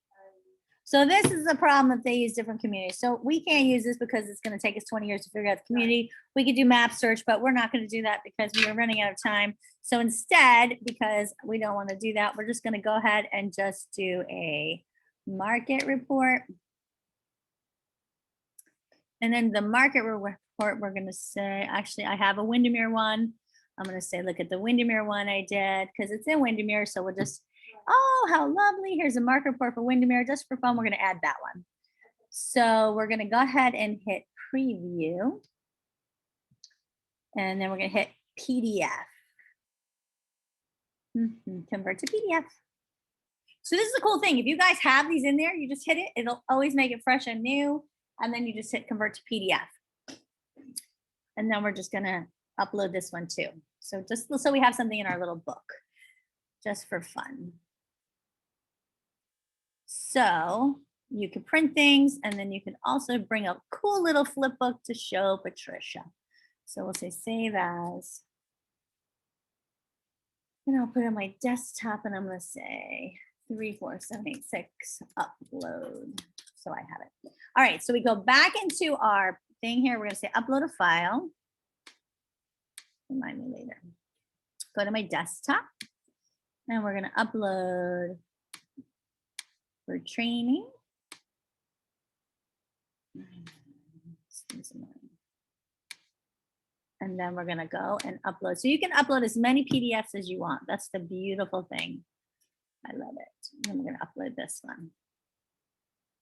So this is the problem that they use different communities. So we can't use this because it's going to take us 20 years to figure out the community. We could do map search, but we're not going to do that because we are running out of time. So instead, because we don't want to do that, we're just going to go ahead and just do a market report. And then the market report, we're going to say, actually, I have a Windermere one. I'm going to say, look at the Windermere one I did because it's in Windermere. So we'll just, oh, how lovely. Here's a market report for Windermere. Just for fun, we're going to add that one. So we're going to go ahead and hit preview. And then we're going to hit PDF. Convert to PDF. So this is a cool thing. If you guys have these in there, you just hit it. It'll always make it fresh and new. And then you just hit convert to PDF. And then we're just going to upload this one too. So just so we have something in our little book, just for fun. So you can print things, and then you can also bring a cool little flip book to show Patricia. So we'll say save as. And I'll put it on my desktop, and I'm going to say 34786 upload. So I have it. All right, so we go back into our thing here. We're going to say upload a file. Remind me later. Go to my desktop, and we're going to upload for training. And then we're going to go and upload. So you can upload as many PDFs as you want. That's the beautiful thing. I love it. And we're going to upload this one.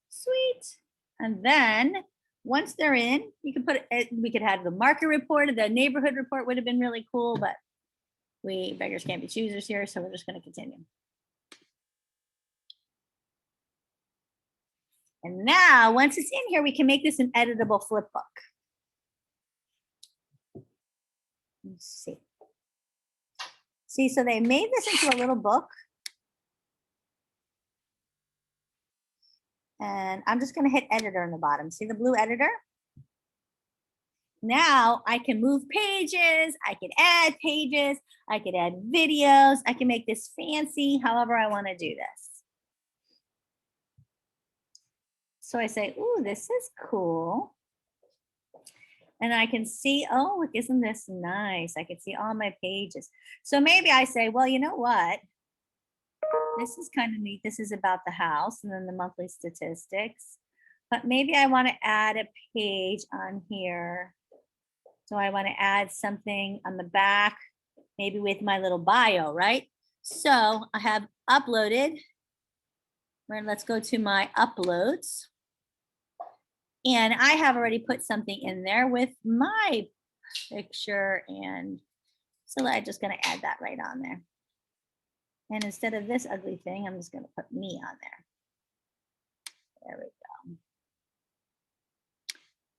Sweet. And then once they're in, you can put it, we could have the market report, the neighborhood report would have been really cool, but we beggars can't be choosers here. So we're just going to continue. And now once it's in here, we can make this an editable flip book. Let's see. See, so they made this into a little book. And I'm just going to hit editor in the bottom. See the blue editor? Now I can move pages. I can add pages. I could add videos. I can make this fancy however I want to do this. So I say, ooh, this is cool. And I can see, oh, look, isn't this nice? I can see all my pages. So maybe I say, well, you know what? This is kind of neat. This is about the house and then the monthly statistics. But maybe I want to add a page on here. So I want to add something on the back, maybe with my little bio, right? So I have uploaded. Let's go to my uploads. And I have already put something in there with my picture. And so I'm just going to add that right on there. And instead of this ugly thing, I'm just going to put me on there. There we go.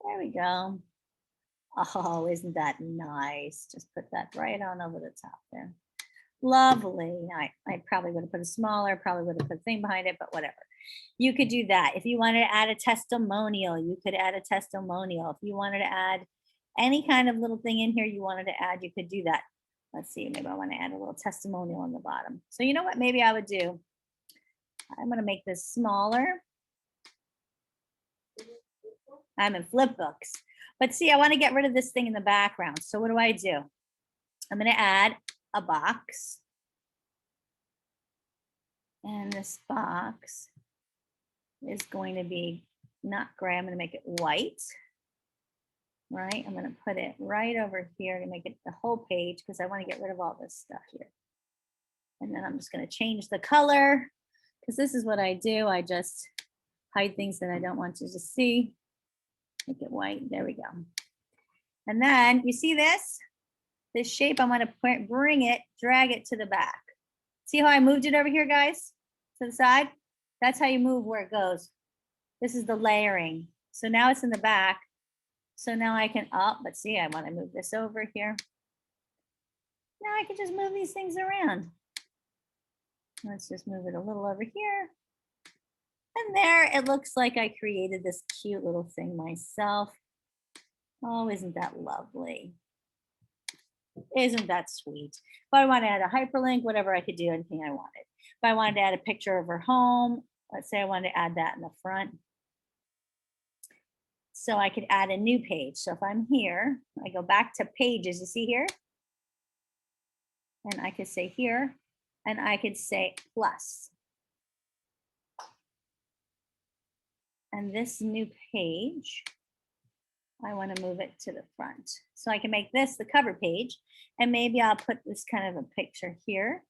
There we go. Oh, isn't that nice? Just put that right on over the top there. Lovely. I probably would have put a smaller, probably would have put a thing behind it, but whatever. You could do that. If you wanted to add a testimonial, you could add a testimonial. If you wanted to add any kind of little thing in here you wanted to add, you could do that. Let's see, maybe I want to add a little testimonial on the bottom. So you know what maybe I would do? I'm going to make this smaller. I'm in flip books. But see, I want to get rid of this thing in the background. So what do? I'm going to add a box. And this box is going to be not gray. I'm going to make it white. Right? I'm going to put it right over here to make it the whole page because I want to get rid of all this stuff here. And then I'm just going to change the color because this is what I do. I just hide things that I don't want you to see. Make it white. There we go. And then you see this shape, I'm going to bring it, drag it to the back. See how I moved it over here, guys, to the side? That's how you move where it goes. This is the layering. So now it's in the back. So now I can but see, I want to move this over here. Now I can just move these things around. Let's just move it a little over here. And there, it looks like I created this cute little thing myself. Oh, isn't that lovely? Isn't that sweet? If I want to add a hyperlink, whatever, I could do anything I wanted. If I wanted to add a picture of her home, let's say I wanted to add that in the front. So I could add a new page. So if I'm here, I go back to pages, you see here? And I could say here, and I could say plus. And this new page, I want to move it to the front. So I can make this the cover page, and maybe I'll put this kind of a picture here.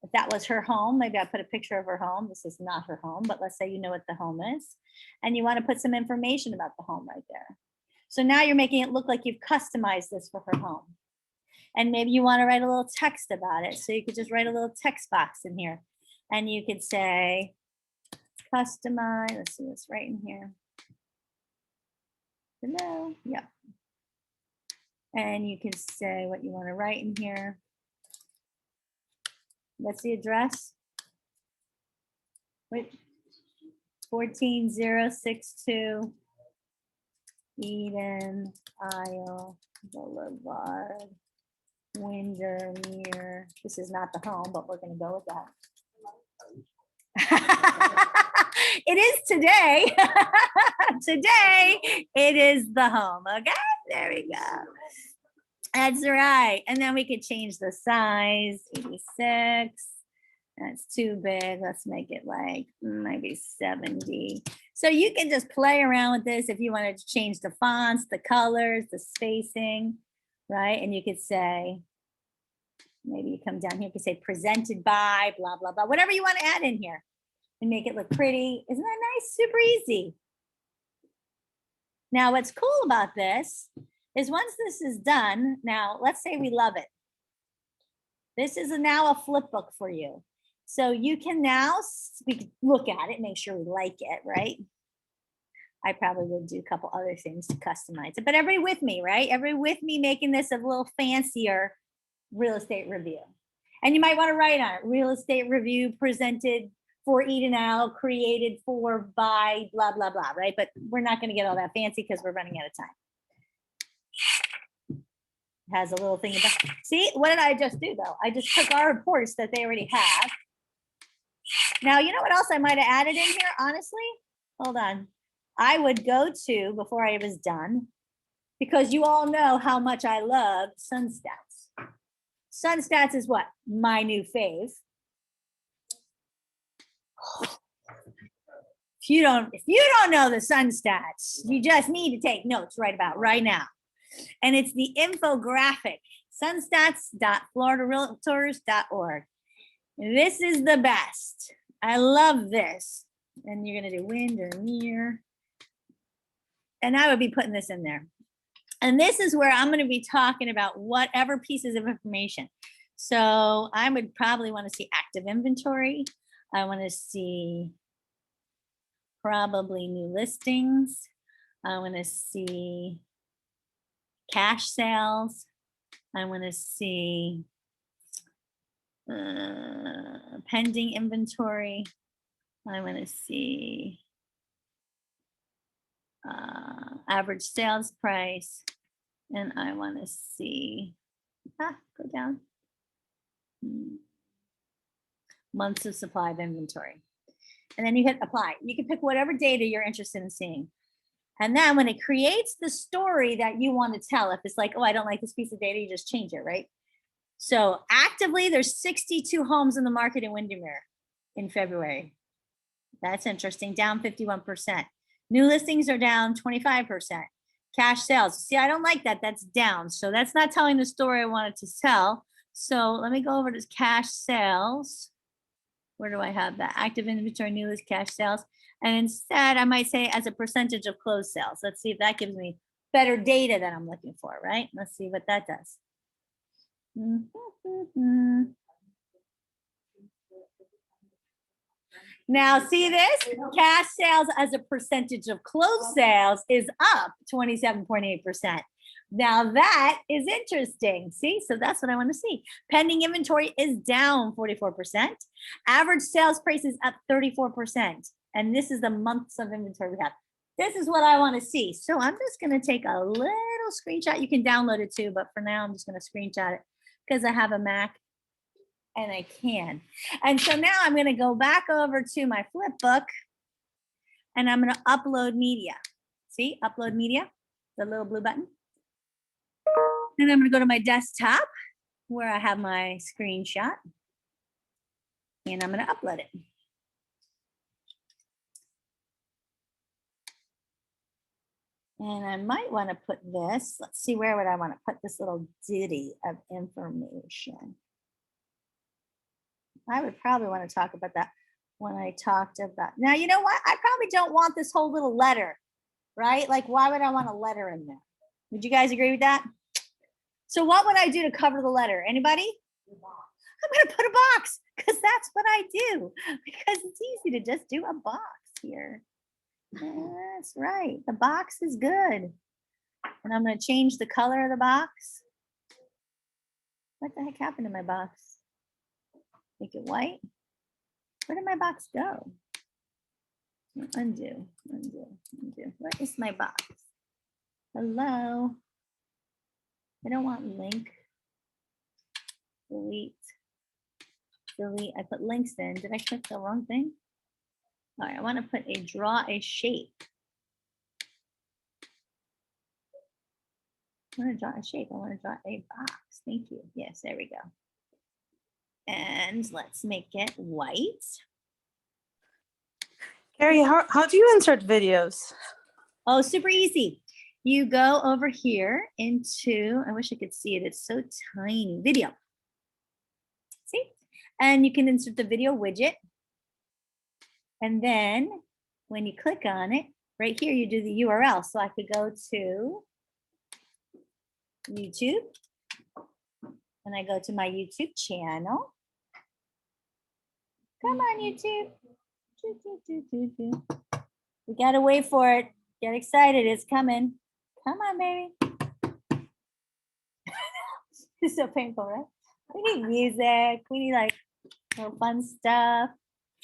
If that was her home, maybe I'll put a picture of her home. This is not her home, but let's say you know what the home is, and you want to put some information about the home right there. So now you're making it look like you've customized this for her home. And maybe you want to write a little text about it. So you could just write a little text box in here, and you could say, customize, let's see what's right in here. Hello, yep. And you can say what you want to write in here. What's the address? Wait, 14062 Eden Isle Boulevard, Windermere. This is not the home, but we're going to go with that. It is today. Today, it is the home. Okay, there we go. That's right. And then we could change the size, 86. That's too big. Let's make it like maybe 70. So you can just play around with this if you wanted to change the fonts, the colors, the spacing, right? And you could say, maybe you come down here, you could say presented by, blah, blah, blah, whatever you want to add in here and make it look pretty. Isn't that nice? Super easy. Now, what's cool about this is once this is done, now let's say we love it. This is now a flip book for you. So you can now look at it, make sure we like it, right? I probably would do a couple other things to customize it, but everybody with me, right? Everybody with me making this a little fancier real estate review. And you might want to write on it, real estate review presented for Eden Isle, created for, by, blah, blah, blah, right? But we're not going to get all that fancy because we're running out of time. Has a little thing about, see, what did I just do though? I just took our reports that they already have. Now, you know what else I might have added in here, honestly? Hold on. I would go to, before I was done, because you all know how much I love SunStats. SunStats is what? My new fave. If you don't know the sun stats, you just need to take notes right about right now. And it's the infographic, sunstats.floridarealtors.org. This is the best. I love this. And you're going to do wind or near. And I would be putting this in there. And this is where I'm going to be talking about whatever pieces of information. So I would probably want to see active inventory. I want to see probably new listings. I want to see cash sales. I want to see pending inventory. I want to see average sales price. And I want to see, go down. Months of supply of inventory. And then you hit apply. You can pick whatever data you're interested in seeing. And then when it creates the story that you want to tell, if it's like, oh, I don't like this piece of data, you just change it, right? So actively, there's 62 homes in the market in Windermere in February. That's interesting, down 51%. New listings are down 25%. Cash sales, see, I don't like that, that's down. So that's not telling the story I wanted to tell. So let me go over to cash sales. Where do I have that? Active inventory, new list, cash sales. And instead, I might say as a percentage of closed sales. Let's see if that gives me better data that I'm looking for, right? Let's see what that does. Now, see this? Cash sales as a percentage of closed sales is up 27.8%. Now that is interesting. See, so that's what I want to see. Pending inventory is down 44%. Average sales price is up 34%. And this is the months of inventory we have. This is what I want to see. So I'm just going to take a little screenshot. You can download it too, but for now I'm just going to screenshot it because I have a Mac and I can. And so now I'm going to go back over to my flip book and I'm going to upload media. See, upload media, the little blue button. And I'm going to go to my desktop where I have my screenshot and I'm going to upload it. And I might want to put this, let's see, where would I want to put this little ditty of information? I would probably want to talk about that when I talked about, now, you know what? I probably don't want this whole little letter, right? Like, why would I want a letter in there? Would you guys agree with that? So what would I do to cover the letter? Anybody? I'm going to put a box because that's what I do, because it's easy to just do a box here. That's right. The box is good. And I'm going to change the color of the box. What the heck happened to my box? Make it white. Where did my box go? Undo, undo, undo. Where is my box? Hello. I don't want link. Delete. Delete. I put links in. Did I click the wrong thing? All right, I want to put a draw a shape. I want to draw a shape. I want to draw a box. Thank you. Yes, there we go. And let's make it white. Carrie, how do you insert videos? Oh, super easy. You go over here into, I wish I could see it. It's so tiny. Video. See? And you can insert the video widget. And then when you click on it, right here, you do the URL. So I could go to YouTube and I go to my YouTube channel. Come on, YouTube. We gotta wait for it. Get excited, it's coming. Come on, baby. It's so painful, right? We need music. We need like little fun stuff.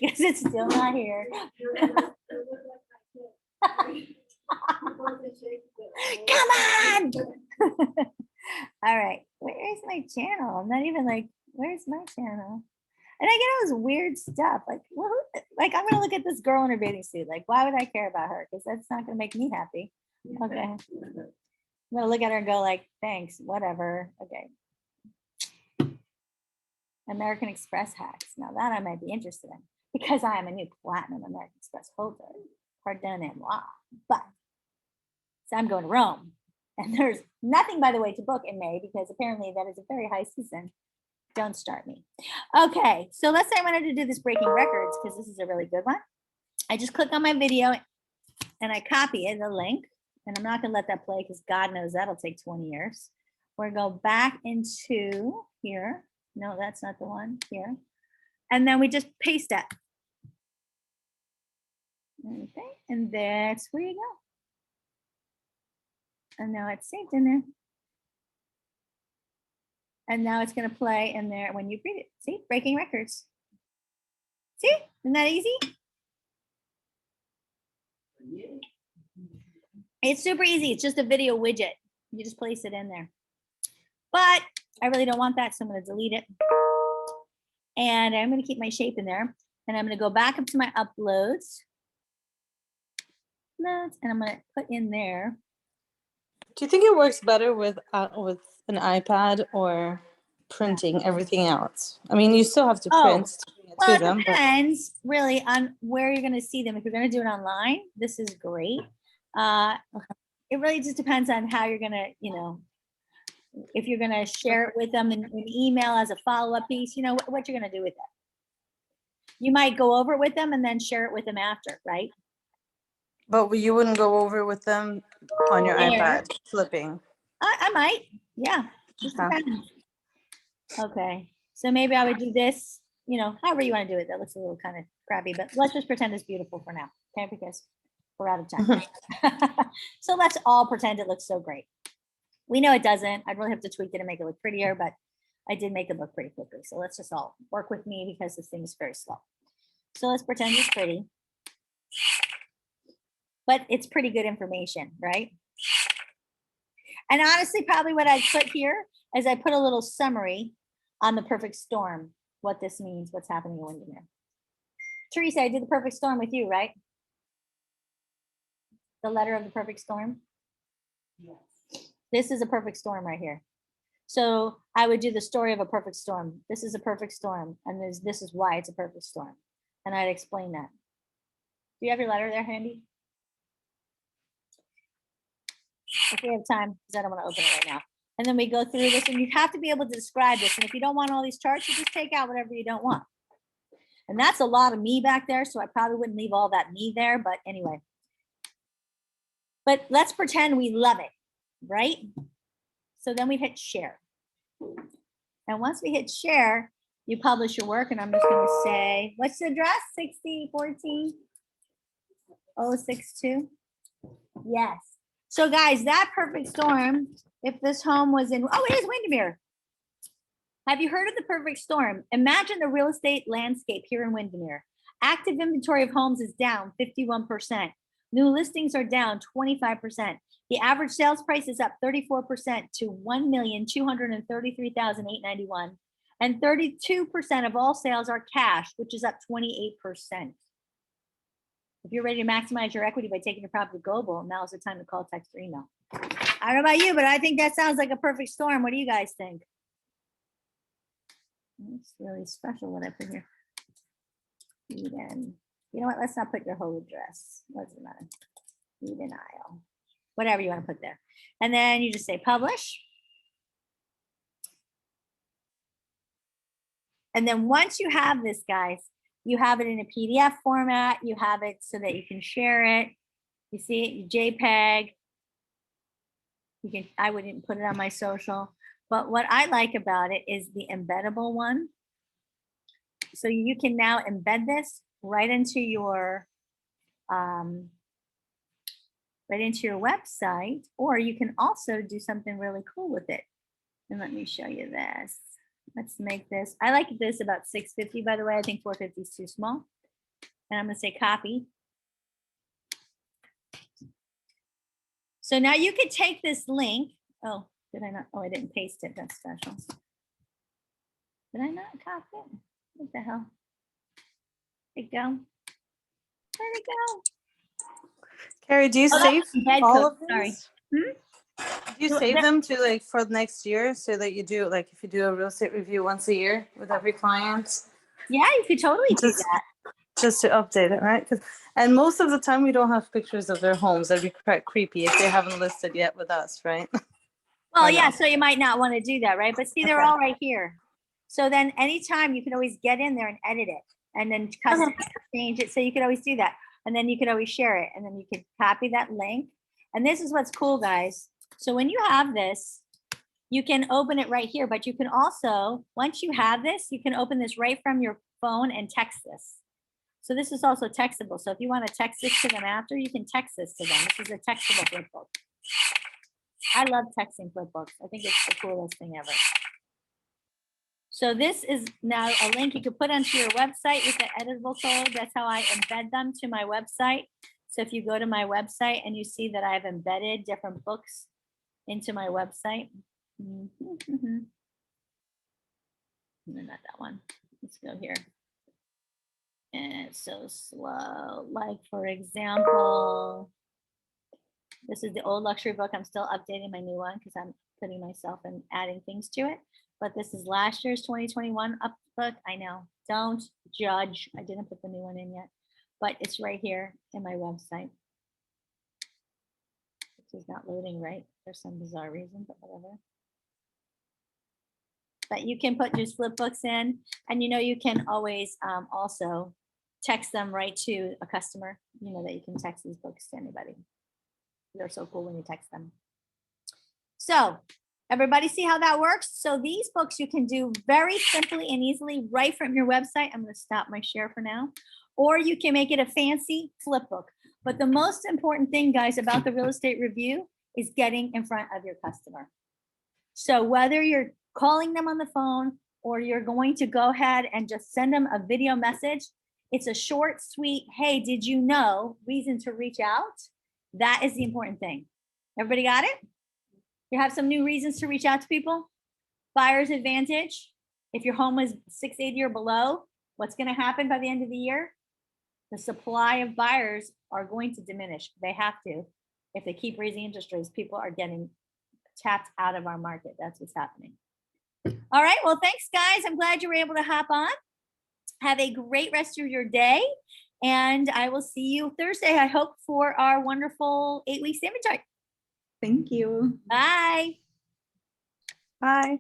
Because it's still not here. Come on. All right. Where is my channel? I'm not even like, where's my channel? And I get all this weird stuff. Like, well, like I'm gonna look at this girl in her bathing suit. Like, why would I care about her? Because that's not gonna make me happy. Okay. I'm gonna look at her and go like, thanks, whatever. Okay. American Express hacks. Now that I might be interested in. because I am a new Platinum American Express holder. Pardonnez-moi. But so I'm going to Rome. And there's nothing, by the way, to book in May because apparently that is a very high season. Don't start me. Okay, so let's say I wanted to do this breaking records because this is a really good one. I just click on my video and I copy it, the link, and I'm not gonna let that play because God knows that'll take 20 years. We're gonna go back into here. No, that's not the one here. And then we just paste that. Okay, and that's where you go. And now it's saved in there. And now it's gonna play in there when you read it. See, breaking records. See, isn't that easy? It's super easy. It's just a video widget. You just place it in there. But I really don't want that, so I'm going to delete it. And I'm going to keep my shape in there. And I'm going to go back up to my uploads. And I'm going to put in there. Do you think it works better with an iPad or printing everything else? I mean, you still have to print to bring it Well, to them. it depends really on where you're going to see them. If you're going to do it online, this is great. It really just depends on how you're going to, if you're going to share it with them in email as a follow-up piece, what you're going to do with it. You might go over it with them and then share it with them after, right? But you wouldn't go over with them on your Yeah. iPad flipping. I might. Yeah. Just depends. Okay. So maybe I would do this, however you want to do it. That looks a little kind of crappy, but let's just pretend it's beautiful for now. Okay. Because we're out of time. So let's all pretend it looks so great. We know it doesn't. I'd really have to tweak it and make it look prettier, but I did make it look pretty quickly. So let's just all work with me because this thing is very slow. So let's pretend it's pretty. But it's pretty good information, right? And honestly, probably what I'd put here is I put a little summary on the perfect storm, what this means, what's happening in Windermere. Teresa, I did the perfect storm with you, right? The letter of the perfect storm? Yes. This is a perfect storm right here. So I would do the story of a perfect storm. This is a perfect storm, and this is why it's a perfect storm. And I'd explain that. Do you have your letter there handy? If we have time, because I don't want to open it right now. And then we go through this, and you have to be able to describe this. And if you don't want all these charts, you just take out whatever you don't want. And that's a lot of me back there, so I probably wouldn't leave all that me there, but anyway. But let's pretend we love it, right? So then we hit share. And once we hit share, you publish your work, and I'm just going to say, what's the address? 6014 062? Yes. So guys, that perfect storm, if this home was in, it is Windermere. Have you heard of the perfect storm? Imagine the real estate landscape here in Windermere. Active inventory of homes is down 51%. New listings are down 25%. The average sales price is up 34% to $1,233,891. And 32% of all sales are cash, which is up 28%. If you're ready to maximize your equity by taking your property global, now is the time to call, text, or email. I don't know about you, but I think that sounds like a perfect storm. What do you guys think? It's really special what I put here. Eden. You know what? Let's not put your whole address. What's the matter? Eden Isle. Whatever you want to put there. And then you just say publish. And then once you have this, guys, you have it in a PDF format. You have it so that you can share it. You see it, you JPEG. You can. I wouldn't put it on my social. But what I like about it is the embeddable one. So you can now embed this right into your website, or you can also do something really cool with it. And let me show you this. Let's make this. I like this about 650, by the way. I think 450 is too small. And I'm going to say copy. So now you could take this link. Oh, did I not? Oh, I didn't paste it. That's special. Did I not copy it? What the hell? Where'd it go? Where'd it go? Carrie, do you save Head all coach, of these? sorry. Do you save them to for next year so that you do if you do a real estate review once a year with every client? Yeah, you could totally do that. just to update it, right? And most of the time we don't have pictures of their homes. That'd be quite creepy if they haven't listed yet with us, right? Well, I yeah, know. so you might not want to do that, right? But see, they're Okay. all right here. So then anytime you can always get in there and edit it and then custom change it. So you could always do that. And then you could always share it. And then you could copy that link. And this is what's cool, guys. So when you have this, you can open it right here, but you can also, once you have this, you can open this right from your phone and text this. So this is also textable. So if you want to text this to them after, you can text this to them. This is a textable flipbook. I love texting flipbooks. I think it's the coolest thing ever. So this is now a link you could put onto your website with the editable code. That's how I embed them to my website. So if you go to my website and you see that I've embedded different books into my website. No, not that one. Let's go here. And it's so slow. Like, for example, this is the old luxury book. I'm still updating my new one because I'm putting myself and adding things to it. But this is last year's 2021 up book. I know. Don't judge. I didn't put the new one in yet, but it's right here in my website. This is not loading right for some bizarre reason, but whatever. But you can put just flip books in, and you can always also text them right to a customer. You know that you can text these books to anybody. They're so cool when you text them. So everybody see how that works? So these books you can do very simply and easily right from your website. I'm going to stop my share for now. Or you can make it a fancy flip book. But the most important thing, guys, about the real estate review is getting in front of your customer. So whether you're calling them on the phone or you're going to go ahead and just send them a video message, it's a short, sweet, hey, did you know, reason to reach out. That is the important thing. Everybody got it? You have some new reasons to reach out to people. Buyer's advantage. If your home is 680 or below, what's going to happen by the end of the year? The supply of buyers are going to diminish. They have to. If they keep raising interest rates, people are getting tapped out of our market. That's what's happening. All right. Well, thanks, guys. I'm glad you were able to hop on. Have a great rest of your day. And I will see you Thursday, I hope, for our wonderful 8-week inventory. Thank you. Bye. Bye.